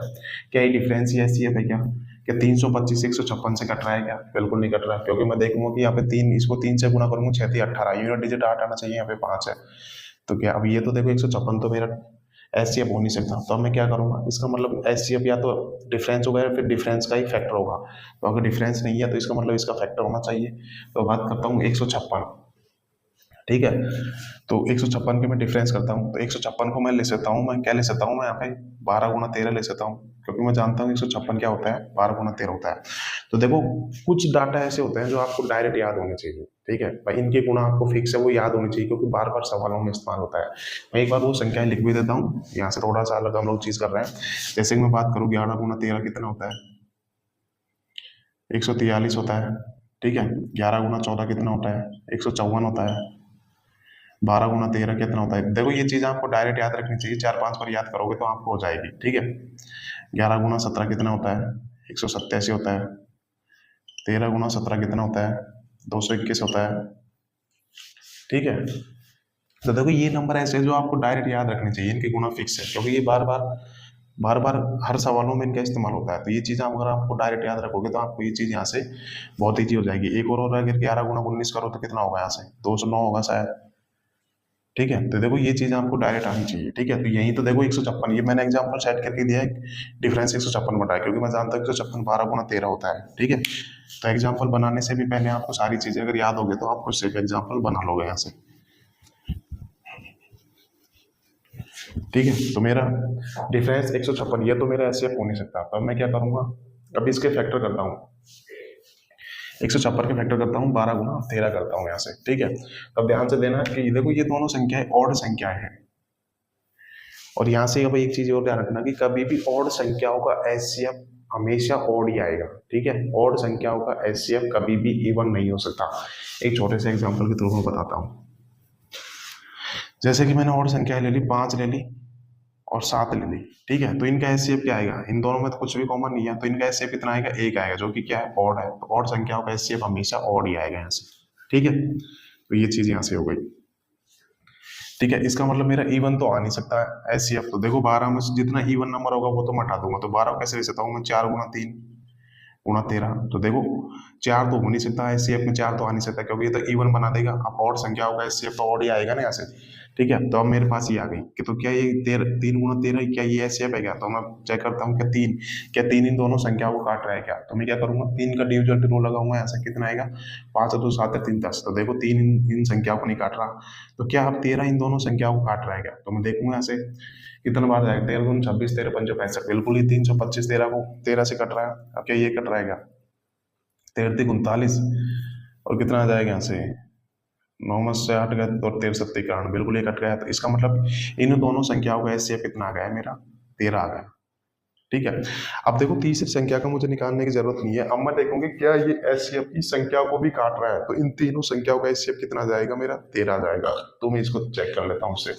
क्या ये डिफरेंस ही एचसीएफ है क्या 325 156 से कट रहा है क्या, बिल्कुल नहीं कट रहा है, क्योंकि मैं देखूंगा कि यहाँ पे 3, इसको 3 से गुना करूंगा 6 18, यूनिट डिजिट 8 आना चाहिए, यहाँ पे 5 है। तो क्या अब ये तो देखो 156 तो मेरा एचसीएफ हो नहीं सकता, तो अब मैं क्या करूंगा, इसका मतलब एचसीएफ या तो डिफरेंस होगा या फिर डिफरेंस का ही फैक्टर होगा। तो अगर डिफरेंस नहीं है तो इसका मतलब इसका फैक्टर होना चाहिए। तो बात करता हूँ 156। ठीक है, तो 156 के मैं डिफरेंस करता हूँ, तो 156 को मैं ले सकता हूँ, मैं क्या ले सकता हूँ, मैं यहाँ पे 12 गुना 13 ले सकता हूँ, क्योंकि मैं जानता हूँ 156 क्या होता है, 12 गुना 13 होता है। तो देखो कुछ डाटा ऐसे होते हैं जो आपको डायरेक्ट याद होने चाहिए। ठीक है भाई, इनके गुणा आपको फिक्स है, वो याद होनी चाहिए, क्योंकि बार बार सवालों में इस्तेमाल होता है। मैं एक बार वो संख्याएं लिख भी देता हूँ, यहाँ से थोड़ा सा अलग हम लोग चीज कर रहे हैं। जैसे कि मैं बात करूँ 11 गुना 13 कितना होता है, 143 होता है। ठीक है, 11 गुना 14 कितना होता है, 154 होता है। 12 गुना 13 कितना होता है, देखो ये चीज आपको डायरेक्ट याद रखनी चाहिए, 4-5 बार याद करोगे तो आपको हो जाएगी। ठीक है, 11 गुना 17 कितना होता है, 187 होता है। 13 गुना 17 कितना होता है, 221 होता है। ठीक है, तो देखो ये नंबर ऐसे जो आपको डायरेक्ट याद रखने चाहिए, इनके गुना फिक्स है, क्योंकि ये बार बार हर सवालों में इनका इस्तेमाल होता है। तो ये चीज़ अगर आपको डायरेक्ट याद रखोगे तो आपको ये चीज़ यहाँ से बहुत ईजी हो जाएगी। एक और अगर 11 गुना 19 करो तो कितना होगा, यहाँ से 209 होगा शायद। ठीक है, तो देखो ये चीज आपको डायरेक्ट आनी चाहिए। ठीक है, तो यही तो देखो 156, ये मैंने एग्जांपल सेट करके दिया है, डिफरेंस 156 बटा है, क्योंकि मैं जानता हूँ 156 12 गुना 13 होता है। ठीक है, तो एग्जांपल बनाने से भी पहले आपको सारी चीजें अगर याद होगी तो आप खुद से एग्जांपल बना लोगे यहाँ से। ठीक है, तो मेरा डिफरेंस 156, ये तो मेरा ऐसे हो नहीं सकता। तो मैं क्या करूंगा, अभी इसके फैक्टर करता हूँ, 156 के फैक्टर करता हूँ, 12 गुना 13 करता हूँ यहाँ से। ठीक है, तो अब ध्यान से देना कि देखो ये दोनों संख्याएं ऑड संख्याएं हैं, और यहाँ से अब एक चीज और ध्यान रखना कि कभी भी ऑड संख्याओं का एचसीएफ हमेशा ऑड ही आएगा। ठीक है, ऑड संख्याओं का एचसीएफ कभी भी इवन नहीं हो सकता। एक छोटे से एग्जांपल के थ्रू मैं बताता हूँ। जैसे कि मैंने ऑड संख्या ले ली, 5 ले ली और 7 ले ली। ठीक है, तो इनका एचसीएफ क्या आएगा, इन दोनों में तो कुछ भी कॉमन नहीं है, तो इनका एचसीएफ कितना आएगा, 1 आएगा, जो कि क्या है, ऑड है। तो ऑड संख्याओं का एचसीएफ हमेशा ऑड ही आएगा यहाँ से। ठीक है, तो ये चीज यहाँ से हो गई। ठीक है, इसका मतलब मेरा इवन तो आ नहीं सकता है एचसीएफ। तो देखो 12 में से जितना इवन नंबर होगा वो तो मैं हटा दूंगा, तो 12 कैसे ले सकता हूँ मैं, 4 गुना 3 गुना 13। तो देखो 4 तो हो नहीं सकता एचसीएफ में, 4 तो आ नहीं सकता, क्योंकि ये तो इवन बना देगा। अब ऑड संख्या होगा एचसीएफ तो ऑड ही आएगा ना यहाँ से। ठीक है, तो अब मेरे पास ये आ गई कि तो क्या ये 3 गुना 13 क्या ये एचसीएफ है क्या, तो मैं चेक करता हूँ क्या 3 इन दोनों संख्याओं को काट रहा है क्या। तो मैं क्या करूंगा, 3 का डिविजन रूल लगाऊंगा, यहाँ से कितना आएगा, 5 2 7 3 10। तो देखो 3 इन संख्याओं को नहीं काट रहा, तो क्या अब 13 इन दोनों संख्याओं को काट रहा है क्या। तो मैं देखूंगा यहाँ से कितना बार जाएगा, 13 गुना 26 13 5 65, बिल्कुल ही 325 13 को 13 से कट रहा है। अब क्या ये कट रहा है क्या, 13 39 और कितना आ जाएगा यहाँ से, 9 में से 8 गया और 13 सत्ती कारण बिल्कुल ये कट गया। तो इसका मतलब इन दोनों संख्याओं का एचसीएफ कितना आ गया है मेरा, 13 आ गया। ठीक है। अब देखो तीसरी संख्या का मुझे निकालने की जरूरत नहीं है, अब मैं देखूंगी क्या ये एचसीएफ की संख्या को भी काट रहा है, तो इन तीनों संख्याओं का एचसीएफ कितना जाएगा, मेरा 13 जाएगा। तो मैं इसको चेक कर लेता हूँ उससे।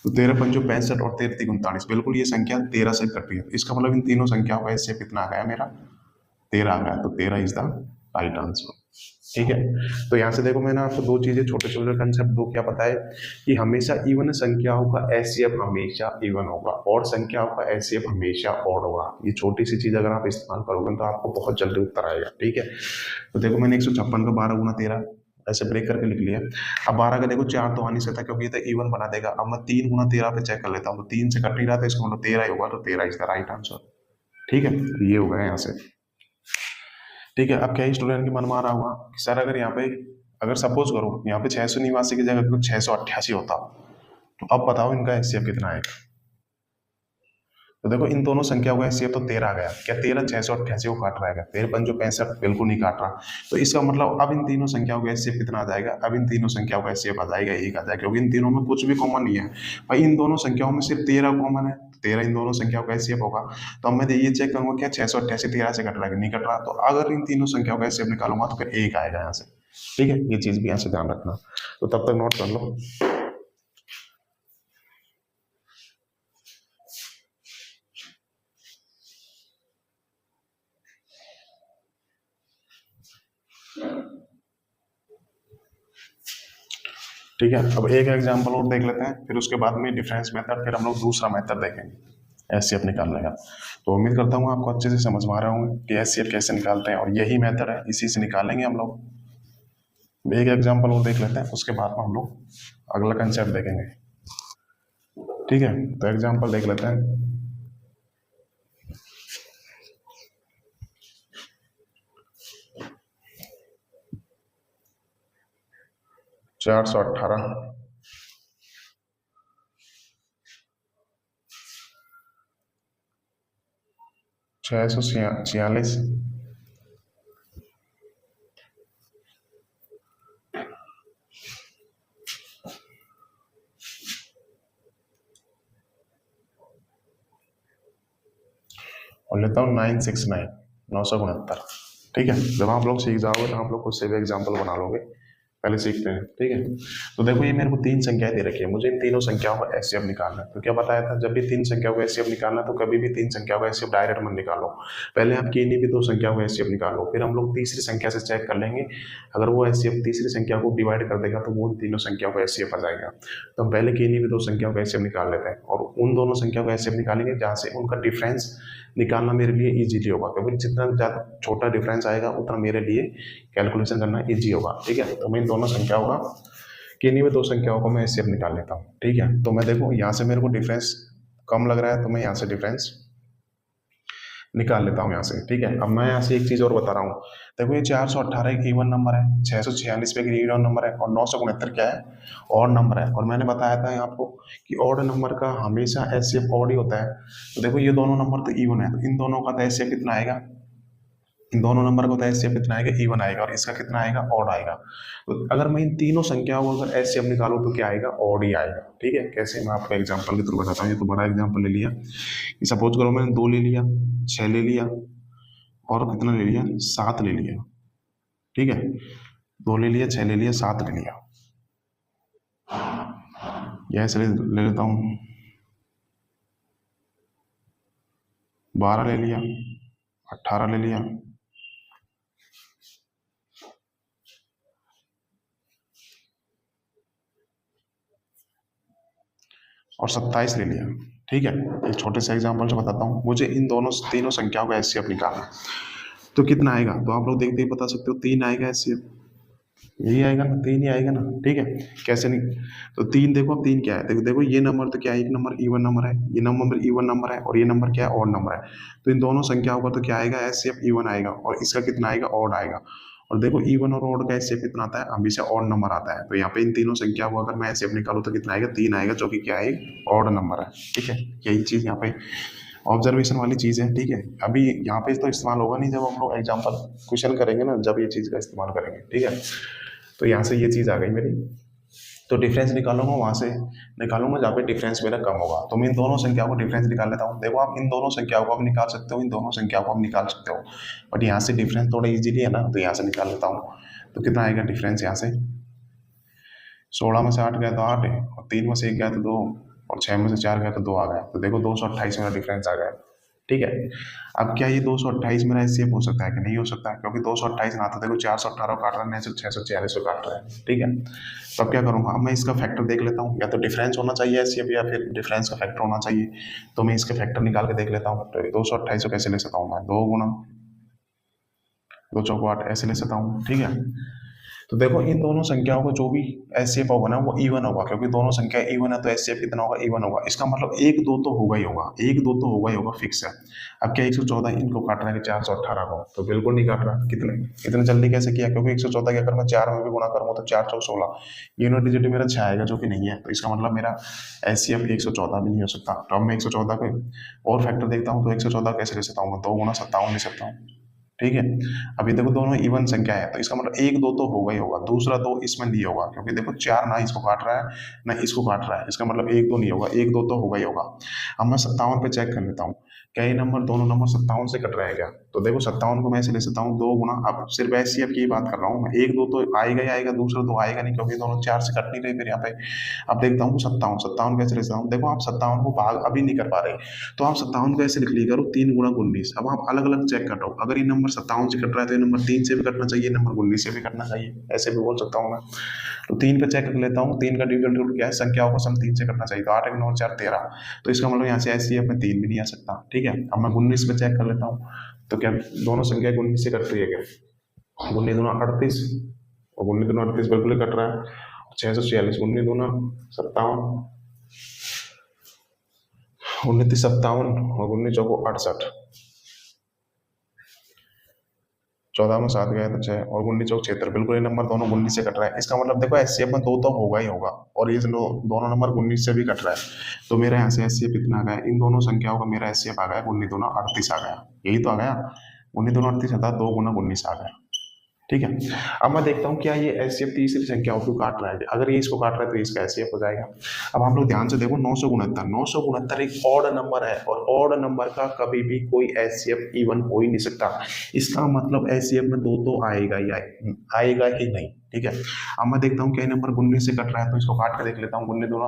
तो 13 पंजो 65 और 13 तिग 39, बिल्कुल ये संख्या 13 से कट रही है, इसका मतलब इन तीनों संख्याओं का एचसीएफ कितना आ गया मेरा, 13 आ गया। तो 13 इज द राइट आंसर। ठीक है। तो यहाँ से देखो मैंने आपको दो चीजें, छोटे छोटे कंसेप्ट दो क्या पता है कि हमेशा इवन संख्याओं का एचसीएफ हमेशा इवन होगा और संख्याओं का एचसीएफ हमेशा ऑड होगा। ये छोटी सी चीज अगर आप इस्तेमाल करोगे तो आपको बहुत जल्दी उत्तर आएगा। ठीक है। तो देखो मैंने 156 का 12 गुना 13 ऐसे ब्रेक करके लिख लिया। अब 12 का देखो 4 तो आ नहीं सकता क्योंकि ये तो इवन बना देगा। अब मैं 3 गुना 13 पे चेक कर लेता हूँ, तो 3 से कट नहीं रहा था, इसका मतलब 13 ही होगा। तो 13 इज द राइट आंसर। ठीक है। ये होगा यहाँ से। ठीक है। अब क्या स्टूडेंट की मन में आ रहा होगा कि सर अगर यहाँ पे, अगर सपोज करो यहाँ पे 689 की जगह कुछ 688 होता, तो अब बताओ इनका एचसीएफ कितना आएगा। तो देखो इन दोनों संख्या का एचसीएफ तो 13 आ गया, क्या 13 688 को काट रहा है, 13 पंजो 65 बिल्कुल नहीं काट रहा। तो इसका मतलब अब इन तीनों संख्याओं का एचसीएफ कितना आ जाएगा, अब इन तीनों संख्याओं का एचसीएफ आ जाएगा 1 आ जाएगा, क्योंकि इन तीनों में कुछ भी कॉमन नहीं है भाई। इन दोनों संख्याओं में सिर्फ 13 कॉमन है, 13 इन दोनों संख्याओं का एचसीएफ होगा। तो अब मैं ये चेक करूंगा क्या 688 13 से कट रहा है, नहीं कट रहा। तो अगर इन तीनों संख्याओं का एचसीएफ निकालूंगा तो फिर 1 आएगा यहाँ से। ठीक है। ये चीज भी यहाँ से ध्यान रखना। तो तब तक नोट कर लो। ठीक है। अब एक एग्जांपल और देख लेते हैं, फिर उसके बाद में डिफरेंस मेथड, फिर हम लोग दूसरा मेथड देखेंगे एचसीएफ निकालने का। तो उम्मीद करता हूँ आपको अच्छे से समझ में आ रहा होंगे कि एचसीएफ कैसे निकालते हैं, और यही मेथड है, इसी से निकालेंगे हम लोग। एक एग्जांपल और देख लेते हैं, उसके बाद में हम लोग अगला कंसेप्ट देखेंगे। ठीक है। तो एग्जाम्पल देख लेते हैं। 418 646 और लेता हूँ 969 969। ठीक है। जब आप लोग सीख जाओगे तो आप लोग खुद से भी एग्जाम्पल बना लोगे, पहले सीखते हैं। ठीक है। तो देखो ये मेरे को 3 संख्याएं दे रखी है, मुझे इन तीनों संख्याओं का एचसीएफ निकालना है। तो क्या बताया था, जब भी 3 संख्याओं का एचसीएफ निकालना तो कभी भी 3 संख्याओं का एचसीएफ डायरेक्ट मत निकालो, पहले आप किन्हीं भी 2 संख्याओं का एचसीएफ निकालो, फिर हम लोग तीसरी संख्या से चेक कर लेंगे। अगर वो एचसीएफ तीसरी संख्या को डिवाइड कर देगा तो वो उन तीनों संख्याओं का एचसीएफ आ जाएगा। तो हम पहले किन्हीं भी 2 संख्याओं का एचसीएफ निकाल लेते हैं, और उन दोनों संख्याओं का एचसीएफ निकालेंगे जहाँ से उनका डिफरेंस निकालना मेरे लिए इजीली होगा, क्योंकि जितना ज़्यादा छोटा डिफरेंस आएगा उतना मेरे लिए कैलकुलेशन करना इजी होगा। ठीक है। तो मैं इन दोनों संख्याओं का, किन्हीं में 2 संख्याओं को मैं एचसीएफ निकाल लेता हूँ। ठीक है। तो मैं देखो यहाँ से मेरे को डिफरेंस कम लग रहा है, तो मैं यहाँ से डिफरेंस निकाल लेता हूँ यहाँ से। ठीक है। अब मैं यहाँ से एक चीज़ और बता रहा हूँ, देखो ये 418 एक इवन नंबर है, 646 पे एक इवन नंबर है, और 969 क्या है, ऑड नंबर है। और मैंने बताया था आपको कि ऑड नंबर का हमेशा एचसीएफ ऑड ही होता है। तो देखो ये दोनों नंबर तो इवन है, तो इन दोनों का तो एचसीएफ कितना आएगा, इन दोनों नंबर का तो एचसीएफ कितना आएगा, इवन आएगा, और इसका कितना आएगा, ऑड आएगा। तो अगर मैं इन तीनों संख्याओं को अगर एचसीएफ निकालूं तो क्या आएगा, ऑड ही आएगा। ठीक है। कैसे, मैं आपको एग्जांपल के थ्रू बताता हूँ। ये तो बड़ा एग्जांपल ले लिया कि सपोज करो मैंने 2 ले लिया, 6 ले लिया, और कितना ले लिया, 7 ले लिया। ठीक है। 2 ले लिया, 6 ले लिया, 7 ले लिया। यह ऐसे ले लेता हूँ, 12 ले लिया, 18 ले लिया, और 27 ले लिया। ठीक है। एक छोटे से एग्जांपल से बताता हूँ, मुझे इन तीनों संख्याओं का एचसीएफ निकालना, तो कितना आएगा, तो आप लोग देखते ही बता सकते हो, 3 आएगा एचसीएफ, यही आएगा ना, 3 ही आएगा ना। ठीक है। कैसे नहीं, तो 3 देखो, अब 3 क्या है, देखो ये नंबर तो क्या है, एक नंबर इवन नंबर है, ये नंबर इवन नंबर है, और ये नंबर क्या है, ऑड नंबर है। तो इन दोनों संख्याओं का तो क्या आएगा, एचसीएफ इवन आएगा, और इसका कितना आएगा, ऑड आएगा। और देखो इवन और ऑड का एचसीएफ कितना आता है, हमेशा ऑड नंबर आता है। तो यहाँ पे इन तीनों संख्याओं को अगर मैं एचसीएफ निकालूं तो कितना आएगा, 3 आएगा, जो कि क्या है, ऑड नंबर है। ठीक है। यही चीज यहाँ पे ऑब्जर्वेशन वाली चीज है। ठीक है। अभी यहाँ पे तो इस्तेमाल होगा नहीं, जब हम लोग एग्जाम्पल क्वेश्चन करेंगे ना, जब ये चीज का इस्तेमाल करेंगे। ठीक है। तो यहाँ से ये चीज आ गई मेरी। तो डिफरेंस निकालूंगा वहाँ से, निकालूंगा जहाँ पे डिफरेंस मेरा कम होगा। तो मैं इन दोनों संख्याओं को डिफरेंस निकाल लेता हूँ। देखो आप इन दोनों संख्याओं को आप निकाल सकते हो, इन दोनों संख्याओं को आप निकाल सकते हो, बट यहाँ से डिफरेंस थोड़ा इजीली है ना, तो यहाँ से निकाल लेता हूँ। तो कितना आएगा डिफरेंस यहाँ से, 16 में से 8 गया तो 8 है, और 3 में से 1 गया तो 2, और 6 में से 4 गया तो 2 आ गया। तो देखो 228 मेरा डिफरेंस आ गया। ठीक है, अब क्या ये 228 मेरा एचसीएफ हो सकता है कि नहीं हो सकता है, क्योंकि 228 ना तो देखो 418 काट रहा है, नहीं तो 646 काट रहा है। ठीक है, तो अब क्या करूँगा, अब मैं इसका फैक्टर देख लेता हूँ, या तो डिफरेंस होना चाहिए एचसीएफ या फिर डिफरेंस का फैक्टर होना चाहिए। तो मैं इसके फैक्टर निकाल के देख लेता हूँ। तो 228 को कैसे ले सकता हूँ मैं, 2 गुना 2 चौको 8 ऐसे ले सकता हूँ। ठीक है, तो देखो इन दोनों संख्याओं को जो भी एचसीएफ होगा ना वो इवन होगा, क्योंकि दोनों संख्या इवन है तो एचसीएफ कितना होगा, इवन होगा। इसका मतलब 1 2 तो होगा ही होगा, 1 2 तो होगा ही होगा, फिक्स है। अब क्या 114 इनको काट रहा है कि 418 को, तो बिल्कुल नहीं काट रहा। कितने इतने जल्दी कैसे किया, क्योंकि 114 की अगर मैं 4 में भी गुणा करूँगा तो 4 चौक 16, यूनिट डिजिट मेरा 6 आएगा, जो कि नहीं है। तो इसका मतलब मेरा एचसीएफ 114 भी नहीं हो सकता। तो अब मैं 114 के और फैक्टर देखता हूँ, तो 114 कैसे ले सकता हूँ मैं, 2 गुना 57 ले सकता हूँ। ठीक है, अभी देखो दोनों इवन संख्या है, तो इसका मतलब 1 2 तो होगा ही होगा, दूसरा 2 इसमें नहीं होगा, क्योंकि देखो 4 ना इसको काट रहा है ना इसको काट रहा है, इसका मतलब 1 2 नहीं होगा, 1 2 तो होगा ही होगा। अब मैं 57 पे चेक कर लेता हूँ, क्या ये नंबर दोनों नंबर 57 से कट रहे हैं क्या। तो देखो 57 को मैं ऐसे ले सकता हूँ 2 गुना, अब सिर्फ एचसीएफ की बात कर रहा हूँ मैं, 1 2 तो आएगा ही आएगा, दूसरा 2 आएगा नहीं, क्योंकि दोनों 4 से कट नहीं रहे फिर यहाँ पे। अब देखता हूँ 57 कैसे ले सकता हूँ, देखो आप 57 को भाग अभी नहीं कर पा रहे, तो आप 57 को ऐसे लिख लिया करो 3 गुना 19। अब आप अलग अलग चेक कर रहे हो, अगर ये नंबर 57 से कट रहा है तो ये नंबर 3 से भी कटना चाहिए, नंबर 19 से भी कटना चाहिए, ऐसे भी बोल सकता हूँ मैं। तो 3 पे चेक कर लेता हूँ, 3 का डिविजन रूल क्या है, संख्याओं का सम 3 से करना चाहिए, तो 8 9 4 13, तो इसका मतलब यहाँ से एचसीएफ में 3 भी नहीं आ सकता। ठीक है, अब मैं 19 पे चेक कर लेता हूँ, तो क्या दोनों संख्या 19 से कट रही है क्या, 19 दूना 38, और 19 दूना 38 बिल्कुल कट रहा है, 646, 19 दूना 57, 19 57, और 19 चौको 68, 14 में 7 गया तो 6, और 19 चौक 76, बिल्कुल ये नंबर दोनों 19 से कट रहा है। इसका मतलब देखो एचसीएफ में 2 तो होगा ही होगा, और ये दोनों नंबर 19 से भी कट रहा है। तो मेरा यहाँ से एचसीएफ कितना आ गया, इन दोनों संख्याओं का मेरा एचसीएफ आ गया 19 दूना 38 आ गया, यही तो आ गया 19 दूना 38 था, 2 गुना 19 आ गया। ठीक है, अब मैं देखता हूँ क्या ये एचसीएफ तीसरी संख्याओं को काट रहा है, अगर ये इसको काट रहा है तो इसका एचसीएफ हो जाएगा। अब हम लोग ध्यान से देखो 969 एक ऑड नंबर है, और ऑड नंबर का कभी भी कोई एचसीएफ इवन हो ही नहीं सकता। इसका मतलब एचसीएफ में 2 तो आएगा ही नहीं। ठीक है, अब मैं देखता हूँ क्या नंबर 19 से कट रहा है, तो इसको काट के देख लेता हूँ। 19 दूना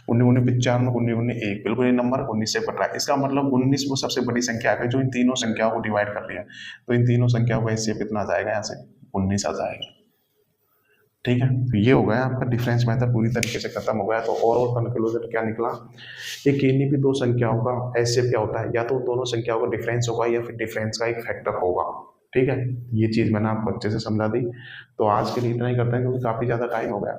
19 95, 19 1, बिल्कुल ये नंबर 19 से कट रहा है। इसका मतलब 19 वो सबसे बड़ी संख्या है जो इन तीनों संख्याओं को डिवाइड कर रही है, तो इन तीनों संख्याओं का एचसीएफ कितना आ जाएगा, यहाँ से 19 आ जाएगा। ठीक है, तो ये हो गया आपका डिफरेंस मेथड पूरी तरीके से खत्म हो गया। तो और कंक्लूजन क्या निकला, ये किन्हीं भी दो संख्याओं का एचसीएफ क्या होता है, या तो दोनों संख्याओं का डिफरेंस होगा या फिर डिफरेंस का एक फैक्टर होगा। ठीक है, ये चीज़ मैंने आपको अच्छे से समझा दी। तो आज के लिए इतना ही करते हैं, क्योंकि काफ़ी ज़्यादा टाइम हो गया।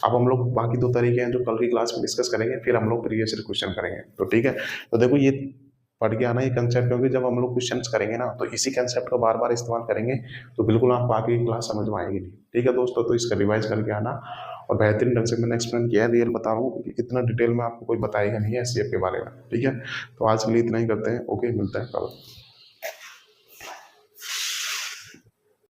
अब हम लोग बाकी 2 तरीके हैं जो कल की क्लास में डिस्कस करेंगे, फिर हम लोग प्रीवियस ईयर क्वेश्चन करेंगे। तो ठीक है, तो देखो ये पढ़ के आना ये कंसेप्ट, क्योंकि जब हम लोग क्वेश्चंस करेंगे ना तो इसी कंसेप्ट को बार बार इस्तेमाल करेंगे, तो बिल्कुल आप बाकी क्लास समझ में आएगी नहीं। ठीक है दोस्तों, तो इसका रिवाइज करके आना, और बेहतरीन ढंग से मैंने एक्सप्लेन किया है, रियल बता रहा हूँ, इतना डिटेल में आपको कोई बताएगा नहीं है एचसीएफ के बारे में। ठीक है, तो आज के लिए इतना ही करते हैं। ओके, मिलते हैं कल।